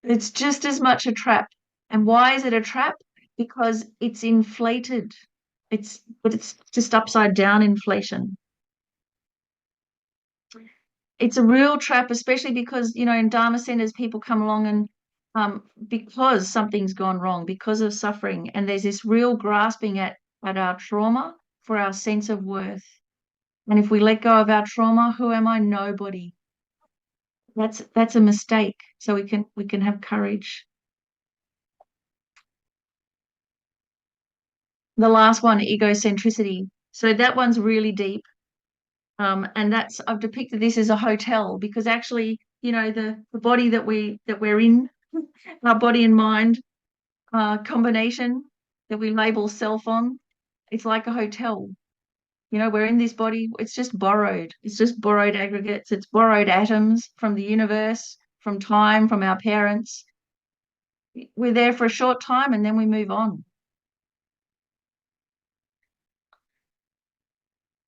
It's just as much a trap. And why is it a trap? Because it's inflated. But it's just upside down inflation. It's a real trap, especially because, in Dharma centers, people come along and because something's gone wrong, because of suffering, and there's this real grasping at our trauma for our sense of worth. And if we let go of our trauma, who am I? Nobody. That's a mistake. So we can have courage. The last one, egocentricity. So that one's really deep. And I've depicted this as a hotel because actually, the body that we're in, our body and mind combination that we label self on, it's like a hotel. We're in this body, it's just borrowed. It's just borrowed aggregates, it's borrowed atoms from the universe, from time, from our parents. We're there for a short time and then we move on.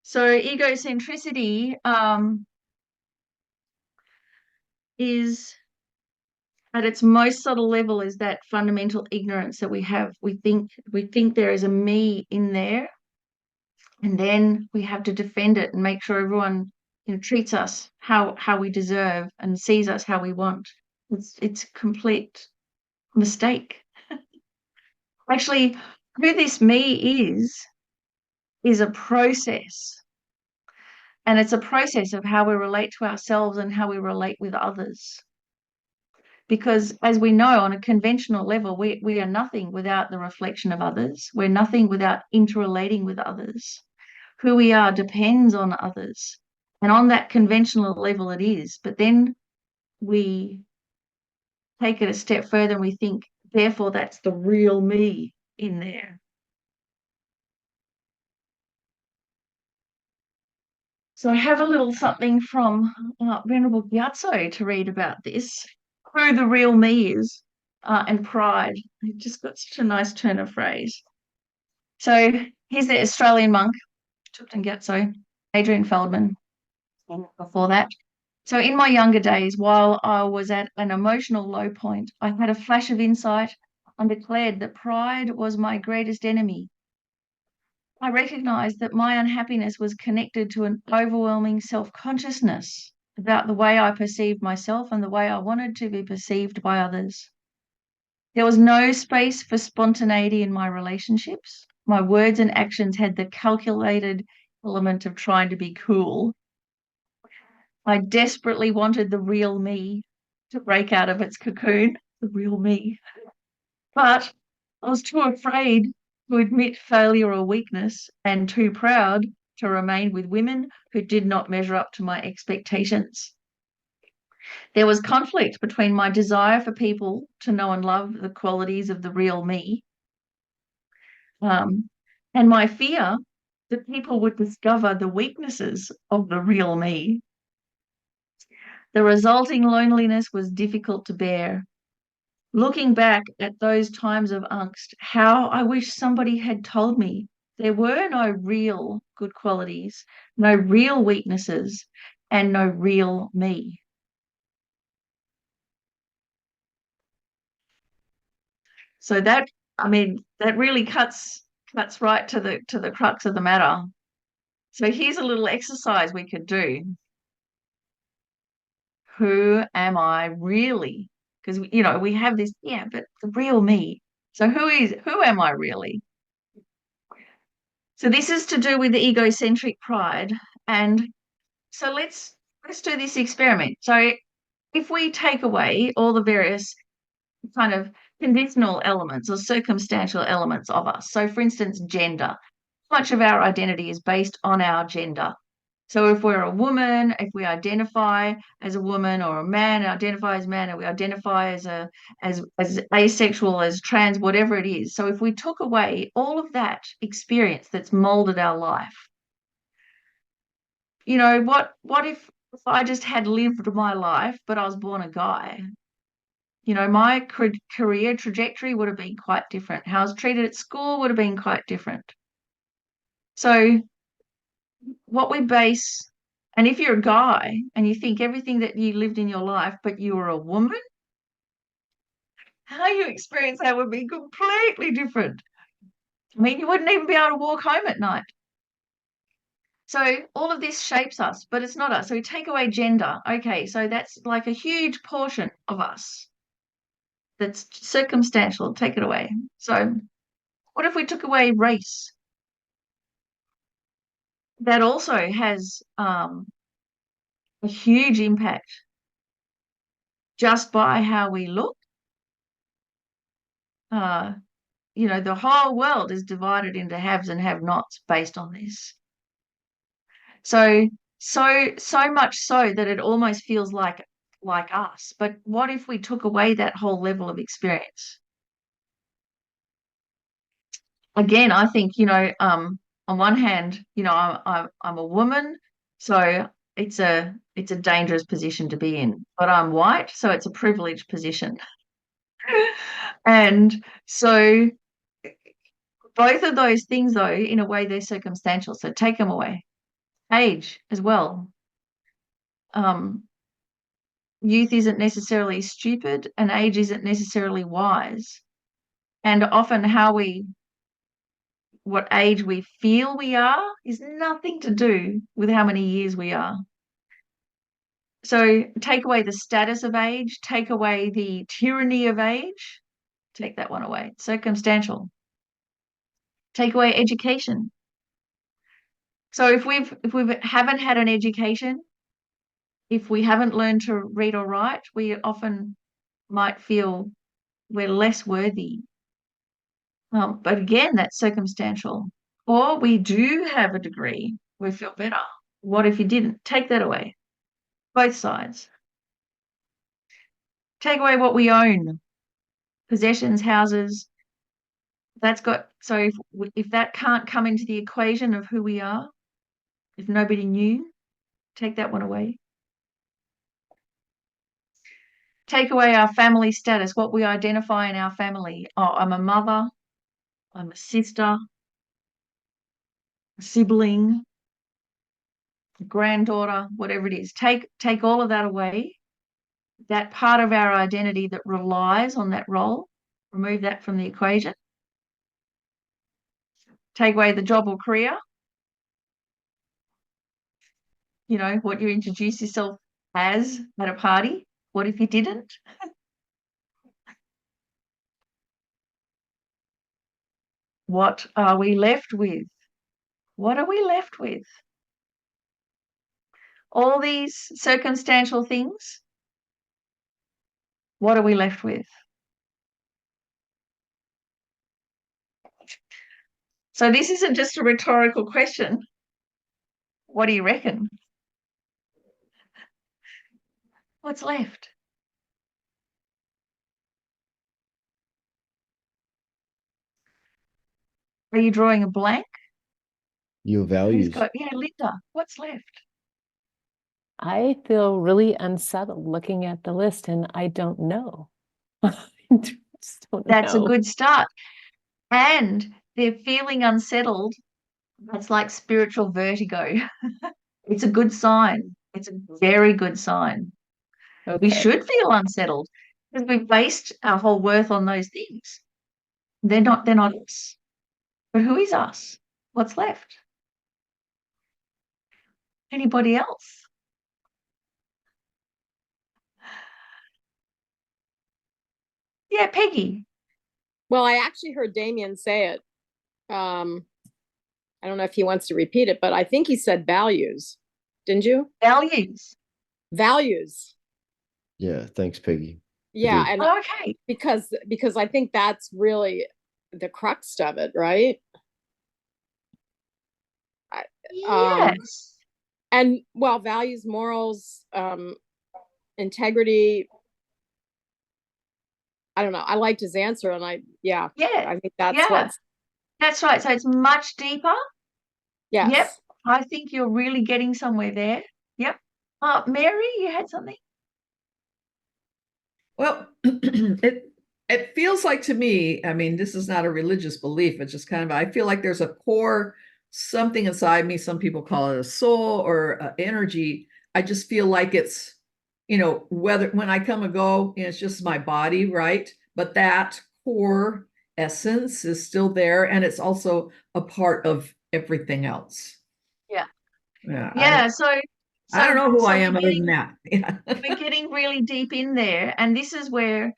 So egocentricity is at its most subtle level is that fundamental ignorance that we have. We think there is a me in there, and then we have to defend it and make sure everyone treats us how we deserve and sees us how we want. It's a complete mistake. Actually, who this me is a process. And it's a process of how we relate to ourselves and how we relate with others. Because as we know, on a conventional level, we are nothing without the reflection of others. We're nothing without interrelating with others. Who we are depends on others. And on that conventional level it is. But then we take it a step further and we think, therefore, that's the real me in there. So I have a little something from Venerable Gyatso to read about this, who the real me is, and pride. It just got such a nice turn of phrase. So here's the Australian monk, Thupten Gyatso, Adrian Feldman, before that. So in my younger days, while I was at an emotional low point, I had a flash of insight and declared that pride was my greatest enemy. I recognized that my unhappiness was connected to an overwhelming self-consciousness about the way I perceived myself and the way I wanted to be perceived by others. There was no space for spontaneity in my relationships. My words and actions had the calculated element of trying to be cool. I desperately wanted the real me to break out of its cocoon, the real me. But I was too afraid to admit failure or weakness, and too proud to remain with women who did not measure up to my expectations. There was conflict between my desire for people to know and love the qualities of the real me, and my fear that people would discover the weaknesses of the real me. The resulting loneliness was difficult to bear. Looking back at those times of angst, how I wish somebody had told me there were no real good qualities, no real weaknesses, and no real me. So that, I mean, that really cuts right to the crux of the matter. So here's a little exercise we could do. Who am I really? Because we have this, but the real me. So who am I really? So this is to do with the egocentric pride. And so let's do this experiment. So if we take away all the various kind of conditional elements or circumstantial elements of us. So for instance, gender. Much of our identity is based on our gender. So if we're a woman, if we identify as a woman, or a man identify as a man, or we identify as asexual, as trans, whatever it is. So if we took away all of that experience that's molded our life, what if I just had lived my life, but I was born a guy? My career trajectory would have been quite different. How I was treated at school would have been quite different. So what we base, and if you're a guy and you think everything that you lived in your life, but you were a woman, how you experience that would be completely different. I mean, you wouldn't even be able to walk home at night. So all of this shapes us, but it's not us. So we take away gender. Okay, so that's like a huge portion of us. That's circumstantial. Take it away. So what if we took away race? That also has a huge impact just by how we look. The whole world is divided into haves and have-nots based on this. So much so that it almost feels like us. But what if we took away that whole level of experience? Again, I think, on one hand, I'm a woman, so it's a dangerous position to be in. But I'm white, so it's a privileged position. And so both of those things, though, in a way, they're circumstantial. So take them away. Age as well. Youth isn't necessarily stupid, and age isn't necessarily wise. And often what age we feel we are is nothing to do with how many years we are. So take away the status of age, take away the tyranny of age, take that one away. Circumstantial. Take away education. So if we haven't had an education, if we haven't learned to read or write, we often might feel we're less worthy. But again, that's circumstantial. Or we do have a degree, we feel better. What if you didn't? Take that away. Both sides. Take away what we own. Possessions, houses. So if that can't come into the equation of who we are, if nobody knew, take that one away. Take away our family status, what we identify in our family. Oh, I'm a mother, I'm a sister, a sibling, a granddaughter, whatever it is. Take all of that away. That part of our identity that relies on that role, remove that from the equation. Take away the job or career. What you introduce yourself as at a party. What if you didn't? What are we left with? What are we left with? All these circumstantial things, what are we left with? So this isn't just a rhetorical question. What do you reckon? What's left? Are you drawing a blank? Your Who's values. got, yeah, Linda, what's left? I feel really unsettled looking at the list, and I don't know. I just don't That's a know. good start. And they're feeling unsettled. That's like spiritual vertigo. It's a good sign. It's a very good sign. We Okay. should feel unsettled because we've based our whole worth on those things. They're not us. But who is us? What's left? Anybody else? Yeah, Peggy. Well, I actually heard Damien say it. I don't know if he wants to repeat it, but I think he said values. Didn't you? Values. Values. Yeah, thanks, Peggy. Yeah, did. and Okay. because I think that's really the crux of it, right? Yes. And well, values, morals, integrity. I don't know. I liked his answer, and I Yeah. think that's Yeah. what's That's right. So it's much deeper. yes. Yep. I think you're really getting somewhere there. Yep. Mary, you had something? Well, it feels like to me, I mean, this is not a religious belief. It's just kind of, I feel like there's a core something inside me. Some people call it a soul or energy. I just feel like it's, whether when I come and go, it's just my body, right? But that core essence is still there, and it's also a part of everything else. Yeah. Yeah. Yeah. I don't know who I we're am other than that. Yeah. we're getting really deep in there. And this is where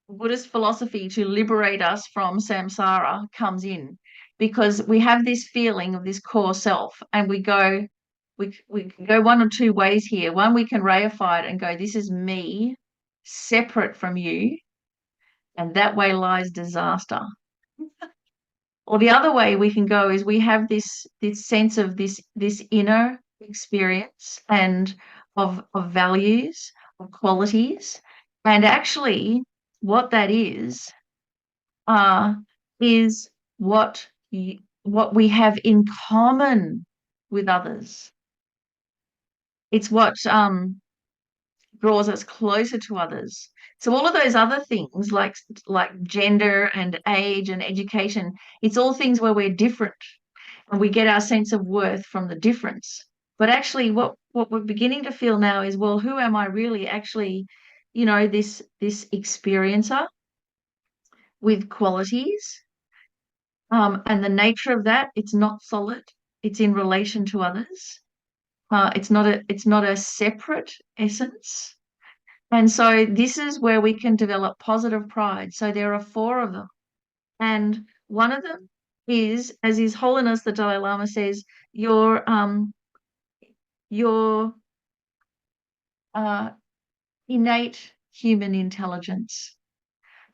Buddhist philosophy to liberate us from samsara comes in, because we have this feeling of this core self, and we can go one or two ways here. One, we can reify it and go, this is me separate from you, and that way lies disaster. Or the other way we can go is we have this sense of this inner experience and of values, of qualities, and actually what that is what we have in common with others. It's what draws us closer to others. So all of those other things like gender and age and education, it's all things where we're different and we get our sense of worth from the difference. But actually what we're beginning to feel now is, well, who am I really? Actually, this experiencer with qualities, and the nature of that, it's not solid. It's in relation to others. It's not a separate essence. And so this is where we can develop positive pride. So there are 4 of them. And one of them is, as His Holiness the Dalai Lama says, your innate human intelligence.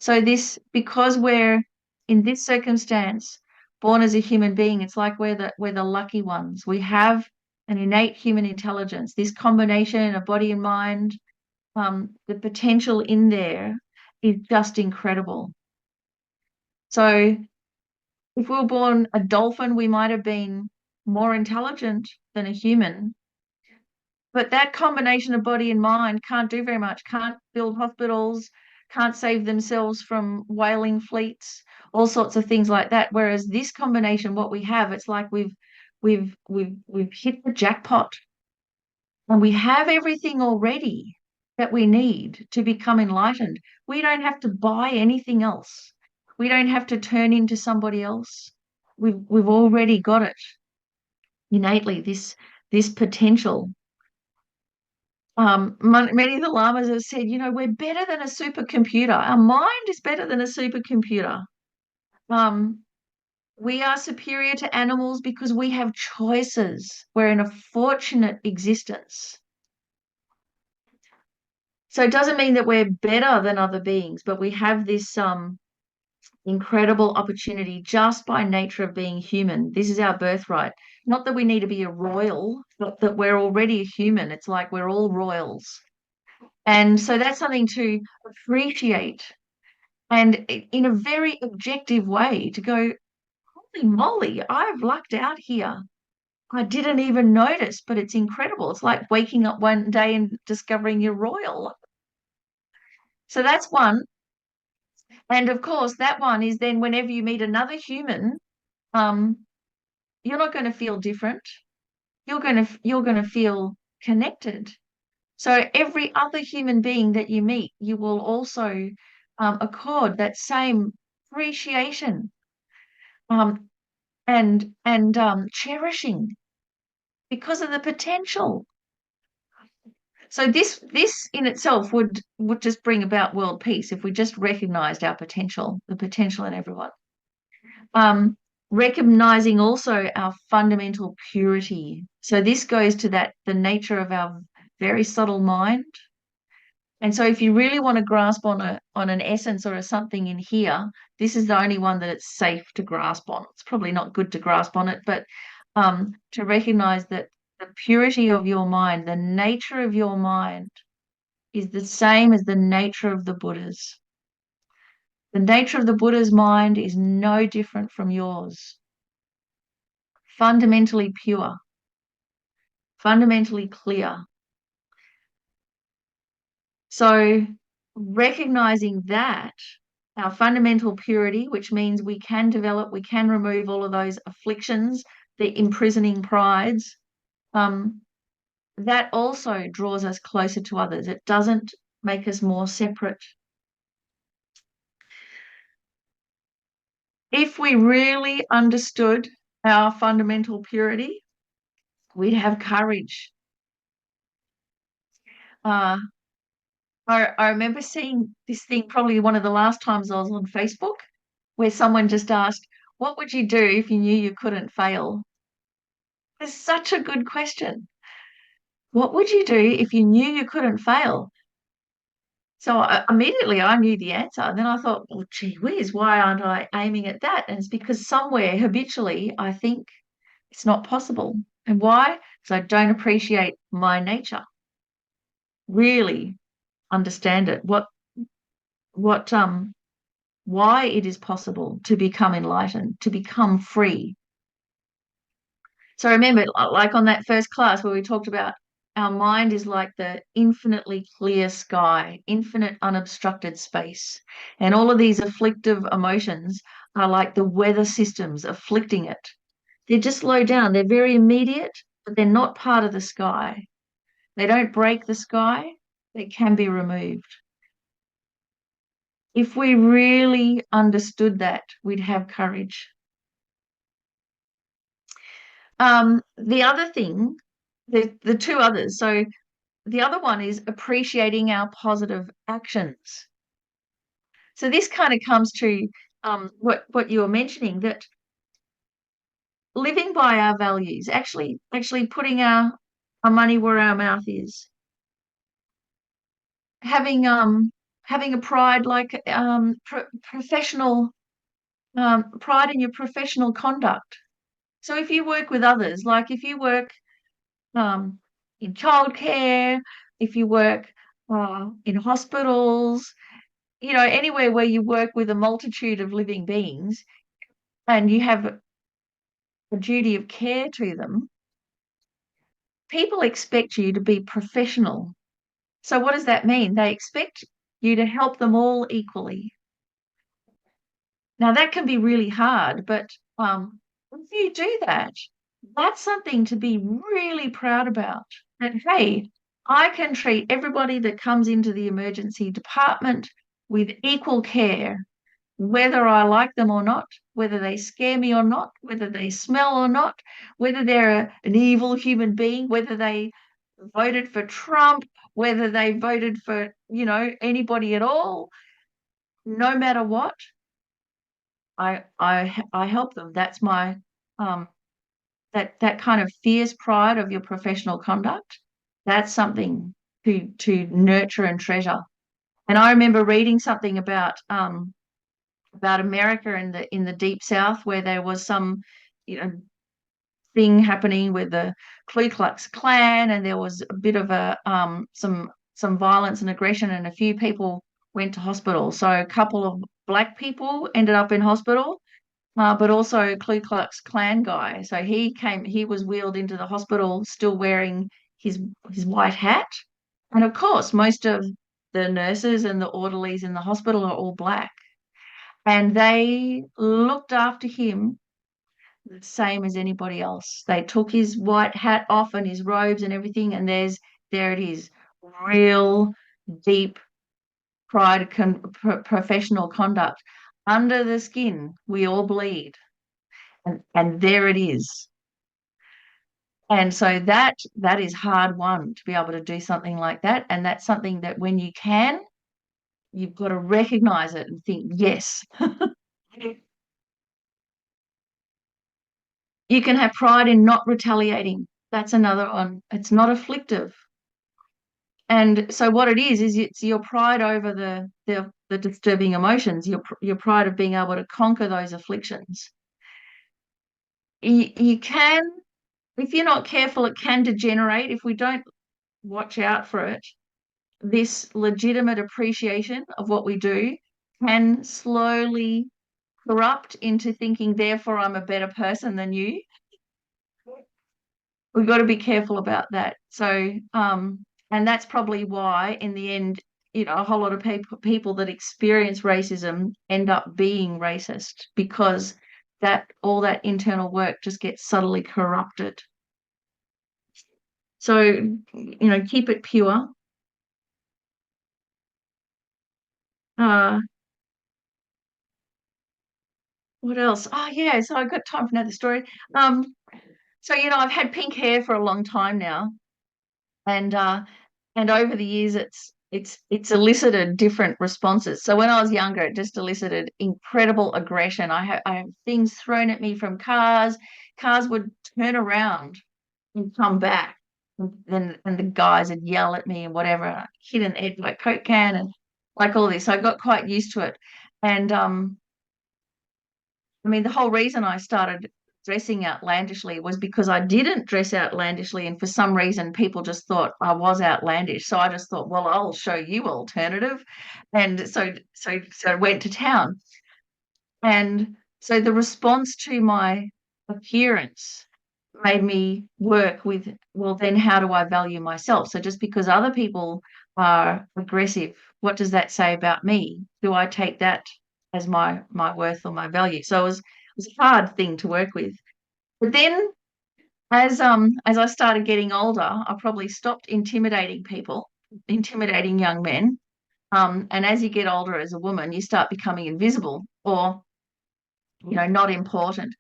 So because we're in this circumstance, born as a human being, it's like we're the lucky ones. We have an innate human intelligence, this combination of body and mind. The potential in there is just incredible. So if we were born a dolphin, we might have been more intelligent than a human. But that combination of body and mind can't do very much, can't build hospitals, can't save themselves from whaling fleets, all sorts of things like that. Whereas this combination, what we have, it's like we've hit the jackpot, and we have everything already that we need to become enlightened. We don't have to buy anything else. We don't have to turn into somebody else. We've already got it innately, this potential. Many of the lamas have said, we're better than a supercomputer. Our mind is better than a supercomputer. We are superior to animals because we have choices. We're in a fortunate existence. So it doesn't mean that we're better than other beings, but we have this incredible opportunity just by nature of being human. This is our birthright. Not that we need to be a royal, but that we're already a human. It's like we're all royals. And so that's something to appreciate, and in a very objective way, to go, holy moly, I've lucked out here. I didn't even notice, but it's incredible. It's like waking up one day and discovering you're royal. So that's one. And of course, that one is then whenever you meet another human, you're not going to feel different. You're going to feel connected. So every other human being that you meet, you will also accord that same appreciation, and cherishing, because of the potential. So this in itself would just bring about world peace if we just recognized our potential, the potential in everyone. Recognizing also our fundamental purity. So this goes to the nature of our very subtle mind. And so if you really want to grasp on an essence or a something in here, this is the only one that it's safe to grasp on. It's probably not good to grasp on it, but to recognize that the purity of your mind, the nature of your mind, is the same as the nature of the Buddha's. The nature of the Buddha's mind is no different from yours. Fundamentally pure, fundamentally clear. So recognizing that, our fundamental purity, which means we can develop, we can remove all of those afflictions, the imprisoning prides, that also draws us closer to others. It doesn't make us more separate. If we really understood our fundamental purity, we'd have courage. I remember seeing this thing probably one of the last times I was on Facebook, where someone just asked, what would you do if you knew you couldn't fail? It's such a good question. What would you do if you knew you couldn't fail? So immediately I knew the answer. And then I thought, well, gee whiz, why aren't I aiming at that? And it's because somewhere habitually I think it's not possible. And why? Because I don't appreciate my nature. Really understand it. Why it is possible to become enlightened, to become free. So remember, like on that first class where we talked about our mind is like the infinitely clear sky, infinite unobstructed space. And all of these afflictive emotions are like the weather systems afflicting it. They're just low down. They're very immediate, but they're not part of the sky. They don't break the sky. They can be removed. If we really understood that, we'd have courage. The other thing, the two others. So the other one is appreciating our positive actions. So this kind of comes to what you were mentioning, that living by our values, actually putting our money where our mouth is, having a pride, like professional pride in your professional conduct. So if you work with others, like if you work in childcare, if you work in hospitals, anywhere where you work with a multitude of living beings and you have a duty of care to them, people expect you to be professional. So what does that mean? They expect you to help them all equally. Now, that can be really hard, but if you do that, that's something to be really proud about. That, hey, I can treat everybody that comes into the emergency department with equal care, whether I like them or not, whether they scare me or not, whether they smell or not, whether they're an evil human being, whether they voted for Trump, whether they voted for, anybody at all. No matter what, I help them. That's my that kind of fierce pride of your professional conduct. That's something to nurture and treasure. And I remember reading something about about America in the deep South, where there was some, you know, thing happening with the Ku Klux Klan, and there was a bit of a some violence and aggression, and a few people went to hospital. So a couple of black people ended up in hospital, but also a Ku Klux Klan guy. So he was wheeled into the hospital still wearing his white hat. And of course, most of the nurses and the orderlies in the hospital are all black. And they looked after him the same as anybody else. They took his white hat off and his robes and everything, and there it is, real deep pride, professional conduct. Under the skin, we all bleed, and there it is. And so that is hard won to be able to do something like that, and that's something that when you can, you've got to recognize it and think, yes. You can have pride in not retaliating. That's another one. It's not afflictive. And so what it is it's your pride over the disturbing emotions, your pride of being able to conquer those afflictions. You can, if you're not careful, it can degenerate if we don't watch out for it. This legitimate appreciation of what we do can slowly corrupt into thinking, therefore, I'm a better person than you. We've got to be careful about that. So, and that's probably why, in the end, you know, a whole lot of people that experience racism end up being racist, because that all that internal work just gets subtly corrupted. So, you know, keep it pure. What else? Oh, yeah. So I've got time for another story. So, you know, I've had pink hair for a long time now, and over the years, it's elicited different responses. So when I was younger, it just elicited incredible aggression. I have things thrown at me from cars. Cars would turn around and come back, and the guys would yell at me and whatever. And I'd hit an head like Coke can and like all this. So I got quite used to it, and I mean, the whole reason I started dressing outlandishly was because I didn't dress outlandishly, and for some reason people just thought I was outlandish. So I just thought, well, I'll show you alternative, and so I went to town, and so the response to my appearance made me work with, well, then how do I value myself? So just because other people are aggressive, what does that say about me? Do I take that as my worth or my value? So it was a hard thing to work with. But then as I started getting older, I probably stopped intimidating people, intimidating young men. And as you get older as a woman, you start becoming invisible, or, you know, not important.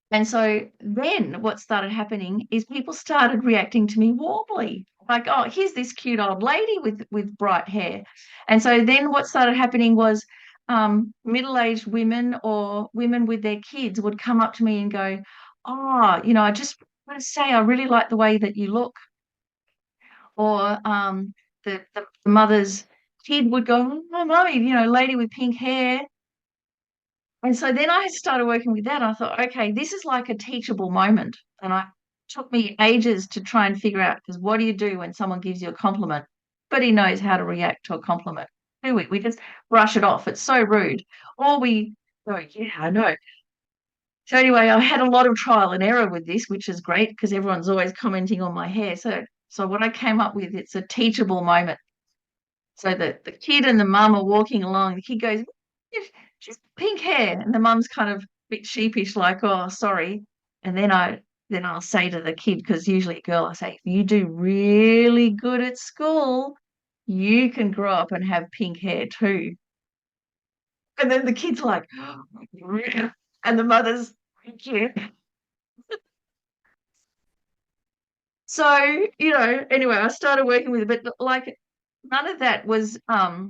And so then what started happening is people started reacting to me warmly. Like, oh, here's this cute old lady with bright hair. And so then what started happening was middle-aged women or women with their kids would come up to me and go, oh, you know, I just want to say I really like the way that you look. Or the mother's kid would go, oh, mommy, you know, lady with pink hair. And so then I started working with that. I thought, okay, this is like a teachable moment. And it took me ages to try and figure out, because what do you do when someone gives you a compliment? Nobody knows how to react to a compliment, do we? We just brush it off. It's so rude. Or we go, yeah, I know. So anyway, I had a lot of trial and error with this, which is great because everyone's always commenting on my hair. So what I came up with, it's a teachable moment. So the kid and the mum are walking along. The kid goes, she's pink hair, and the mum's kind of a bit sheepish, like, oh, sorry. And then I'll say to the kid, because usually a girl, I say, if you do really good at school, you can grow up and have pink hair too. And then the kid's like, oh, and the mother's, thank you. So, you know, anyway, I started working with it, but like none of that was I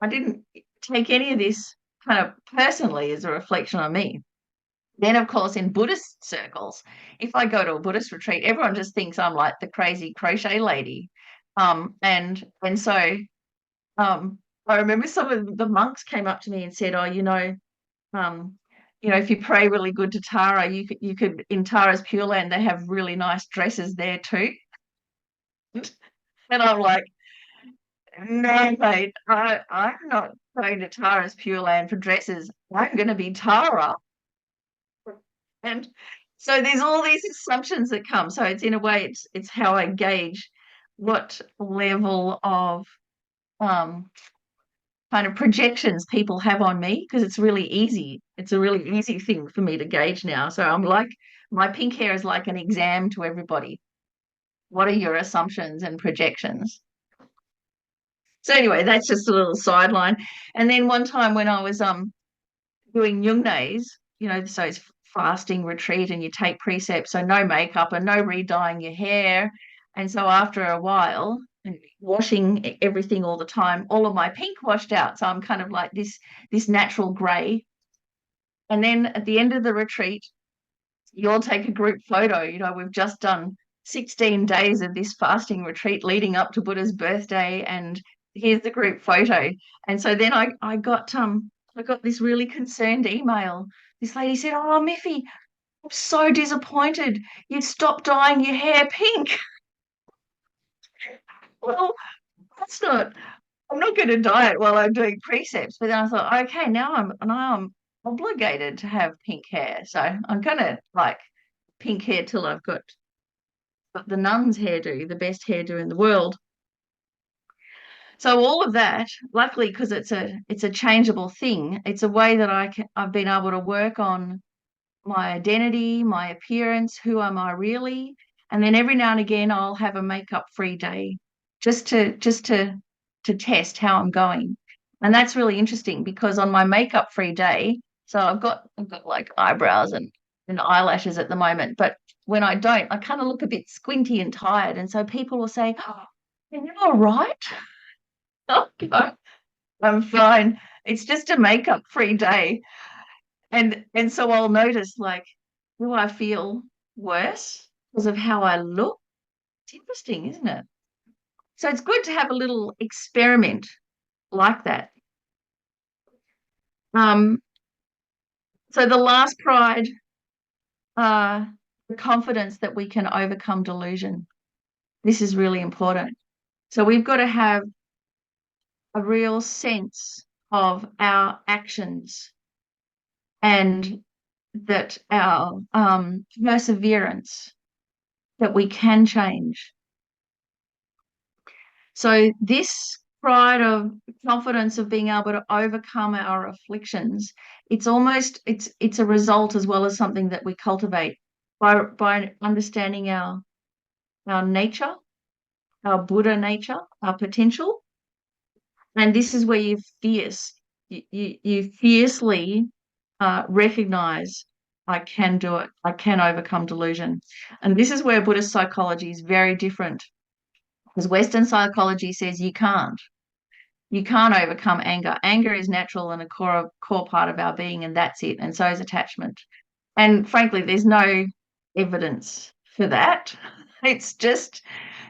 didn't take any of this kind of personally as a reflection on me. Then, of course, in Buddhist circles, if I go to a Buddhist retreat, everyone just thinks I'm like the crazy crochet lady. And so I remember some of the monks came up to me and said, oh, you know, if you pray really good to Tara, you could in Tara's Pure Land, they have really nice dresses there too. And I'm like, no, mate, I'm not going to Tara's Pure Land for dresses. I'm going to be Tara. And so there's all these assumptions that come. So it's in a way, it's how I gauge what level of kind of projections people have on me, because it's really easy. It's a really easy thing for me to gauge now. So I'm like, my pink hair is like an exam to everybody. What are your assumptions and projections? So anyway, that's just a little sideline. And then one time when I was doing Yungnays, so it's fasting retreat and you take precepts, so no makeup and no re-dyeing your hair. And so after a while, and washing everything all the time, all of my pink washed out. So I'm kind of like this natural grey. And then at the end of the retreat, you all take a group photo. We've just done 16 days of this fasting retreat leading up to Buddha's birthday, and here's the group photo. And so then I got this really concerned email. This lady said, "Oh, Miffi, I'm so disappointed. You stopped dyeing your hair pink." Well, I'm not going to dye it while I'm doing precepts. But then I thought, okay, now I'm obligated to have pink hair. So I'm going to like pink hair till I've got the nun's hairdo, the best hairdo in the world. So all of that, luckily, because it's a changeable thing, it's a way that I've been able to work on my identity, my appearance, who am I really? And then every now and again I'll have a makeup-free day just to test how I'm going. And that's really interesting, because on my makeup-free day, so I've got like eyebrows and eyelashes at the moment, but when I don't, I kind of look a bit squinty and tired. And so people will say, "Oh, are you all right?" Oh, I'm fine. It's just a makeup-free day. And so I'll notice, like, do I feel worse because of how I look? It's interesting, isn't it? So it's good to have a little experiment like that. So the last pride, the confidence that we can overcome delusion. This is really important. So we've got to have a real sense of our actions, and that our perseverance, that we can change. So this pride of confidence of being able to overcome our afflictions, it's a result as well as something that we cultivate by understanding our nature, our Buddha nature, our potential. And this is where you fiercely recognize, I can do it. I can overcome delusion. And this is where Buddhist psychology is very different, because Western psychology says you can't. You can't overcome anger. Anger is natural and a core part of our being, and that's it. And so is attachment. And frankly, there's no evidence for that. It's just,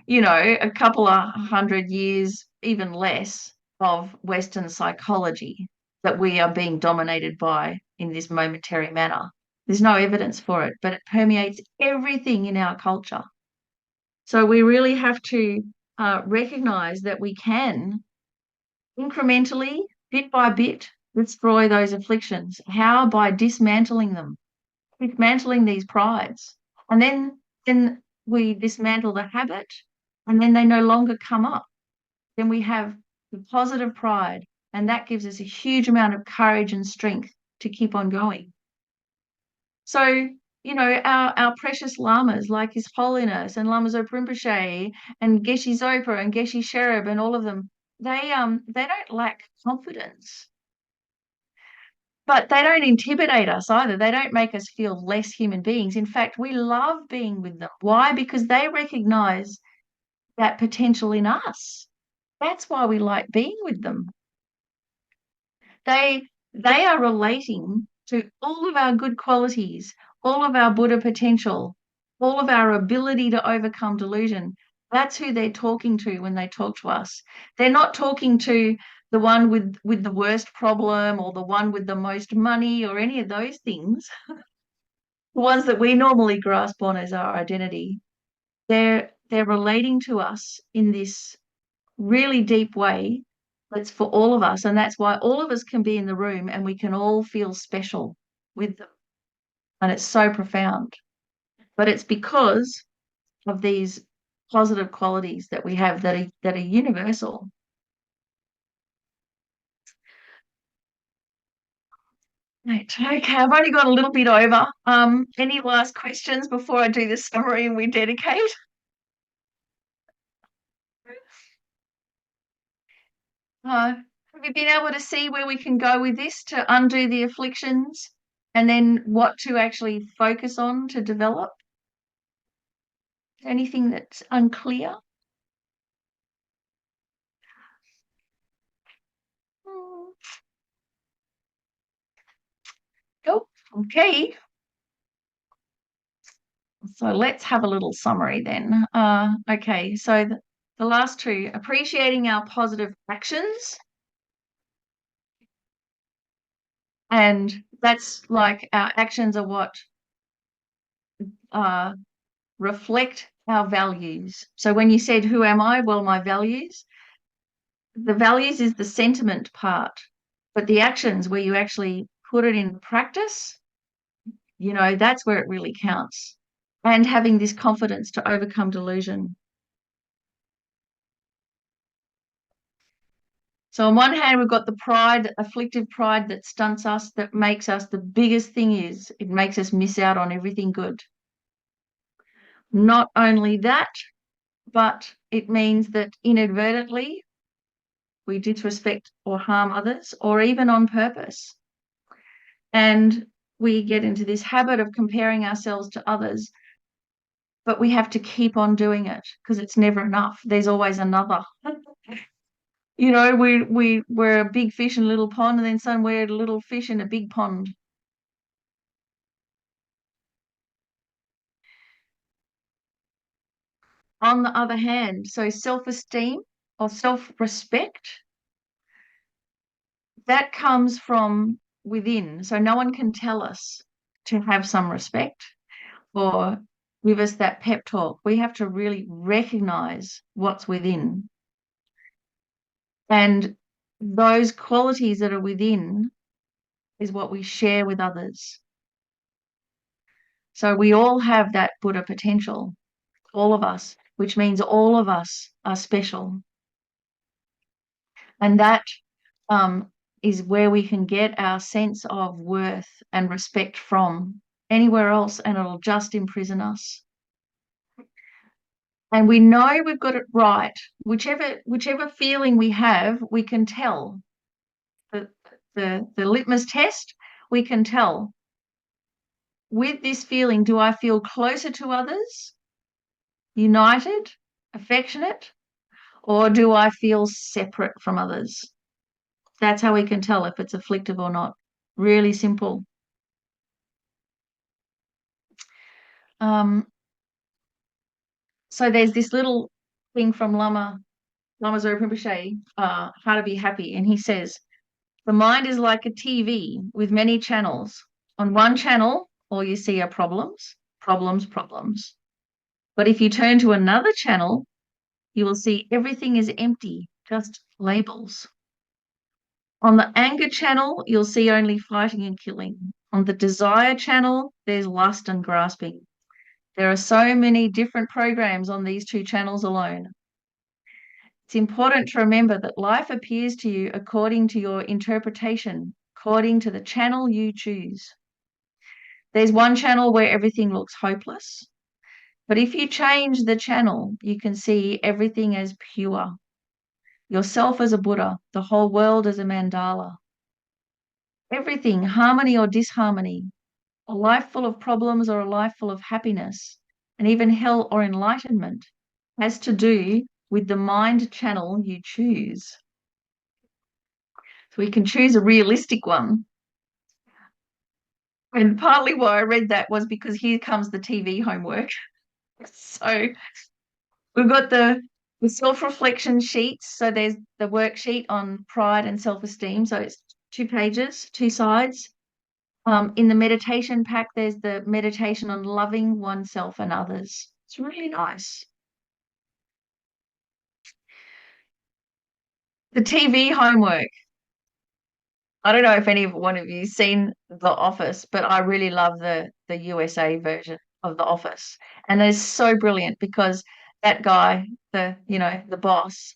a couple of 100 years, even less, of Western psychology that we are being dominated by in this momentary manner. There's no evidence for it, but it permeates everything in our culture. So we really have to recognize that we can incrementally, bit by bit, destroy those afflictions. How? By dismantling them, dismantling these prides. And then we dismantle the habit, and then they no longer come up. Then we have the positive pride, and that gives us a huge amount of courage and strength to keep on going. So, our precious lamas, like His Holiness and Lama Zopa Rinpoche and Geshe Zopa and Geshe Sherab and all of them, they don't lack confidence, but they don't intimidate us either. They don't make us feel less human beings. In fact, we love being with them. Why? Because they recognize that potential in us. That's why we like being with them. They are relating to all of our good qualities, all of our Buddha potential, all of our ability to overcome delusion. That's who they're talking to when they talk to us. They're not talking to the one with the worst problem or the one with the most money or any of those things, the ones that we normally grasp on as our identity, they're relating to us in this really deep way that's for all of us. And that's why all of us can be in the room and we can all feel special with them. And it's so profound. But it's because of these positive qualities that we have that are universal. Right. Okay, I've only got a little bit over. Any last questions before I do the summary and we dedicate? Have you been able to see where we can go with this to undo the afflictions and then what to actually focus on to develop? Anything that's unclear? Oh, okay. So let's have a little summary then. Okay, so the last two, appreciating our positive actions. And that's like our actions are what reflect our values. So when you said, who am I? Well, my values. The values is the sentiment part, but the actions where you actually put it in practice, that's where it really counts. And having this confidence to overcome delusion. So on one hand, we've got the pride, afflictive pride that stunts us, that makes us, the biggest thing is it makes us miss out on everything good. Not only that, but it means that inadvertently we disrespect or harm others, or even on purpose. And we get into this habit of comparing ourselves to others, but we have to keep on doing it because it's never enough. There's always another. We're a big fish in a little pond, and then suddenly we're a little fish in a big pond. On the other hand, so self-esteem or self-respect, that comes from within. So no one can tell us to have some respect or give us that pep talk. We have to really recognize what's within. And those qualities that are within is what we share with others. So we all have that Buddha potential, all of us, which means all of us are special. And that is where we can get our sense of worth and respect from. Anywhere else, and it'll just imprison us. And we know we've got it right. Whichever feeling we have, we can tell. The litmus test, we can tell. With this feeling, do I feel closer to others, united, affectionate, or do I feel separate from others? That's how we can tell if it's afflictive or not. Really simple. So there's this little thing from Lama Zopa Rinpoche, How to Be Happy, and he says, the mind is like a TV with many channels. On one channel, all you see are problems, problems, problems. But if you turn to another channel, you will see everything is empty, just labels. On the anger channel, you'll see only fighting and killing. On the desire channel, there's lust and grasping. There are so many different programs on these two channels alone. It's important to remember that life appears to you according to your interpretation, according to the channel you choose. There's one channel where everything looks hopeless, but if you change the channel, you can see everything as pure. Yourself as a Buddha, the whole world as a mandala. Everything, harmony or disharmony, a life full of problems or a life full of happiness, and even hell or enlightenment, has to do with the mind channel you choose. So we can choose a realistic one. And partly why I read that was because here comes the TV homework. So we've got the The self-reflection sheets. So there's the worksheet on pride and self-esteem. So it's 2 pages, 2 sides. In the meditation pack, there's the meditation on loving oneself and others. It's really nice. The TV homework. I don't know if any one of you seen The Office, but I really love the USA version of The Office. And it's so brilliant because that guy, the boss,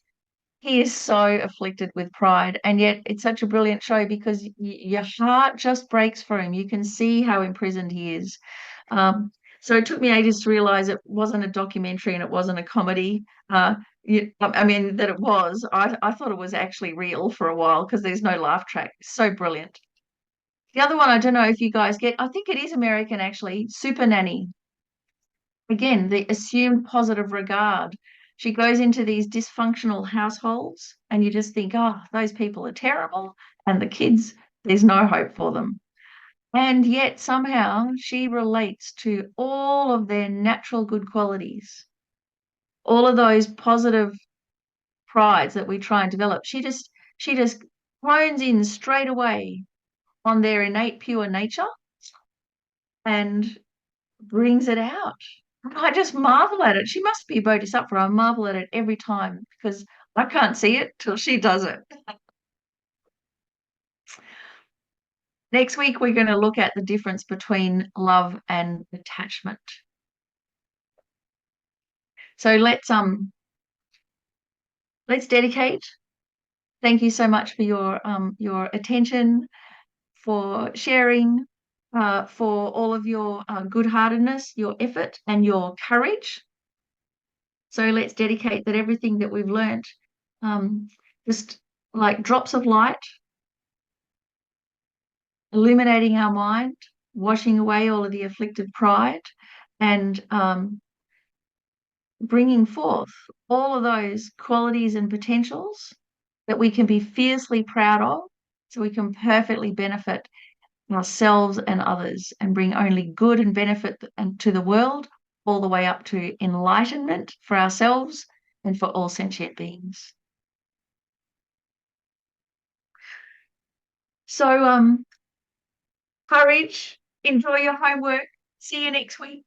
he is so afflicted with pride, and yet it's such a brilliant show because your heart just breaks for him. You can see how imprisoned he is. So it took me ages to realize it wasn't a documentary and it wasn't a comedy. I mean, that it was. I thought it was actually real for a while because there's no laugh track. So brilliant. The other one, I don't know if you guys get, I think it is American actually, Super Nanny. Again, the assumed positive regard. She goes into these dysfunctional households, and you just think, oh, those people are terrible, and the kids, there's no hope for them. And yet somehow she relates to all of their natural good qualities, all of those positive prides that we try and develop. She just hones in straight away on their innate pure nature and brings it out. I just marvel at it. She must be a bodhisattva. I marvel at it every time because I can't see it till she does it. Next week, we're going to look at the difference between love and attachment. So let's dedicate. Thank you so much for your attention, for sharing, for all of your good-heartedness, your effort, and your courage. So let's dedicate that everything that we've learnt, just like drops of light, illuminating our mind, washing away all of the afflicted pride, and bringing forth all of those qualities and potentials that we can be fiercely proud of, so we can perfectly benefit ourselves and others and bring only good and benefit to the world, all the way up to enlightenment for ourselves and for all sentient beings. So courage, enjoy your homework. See you next week.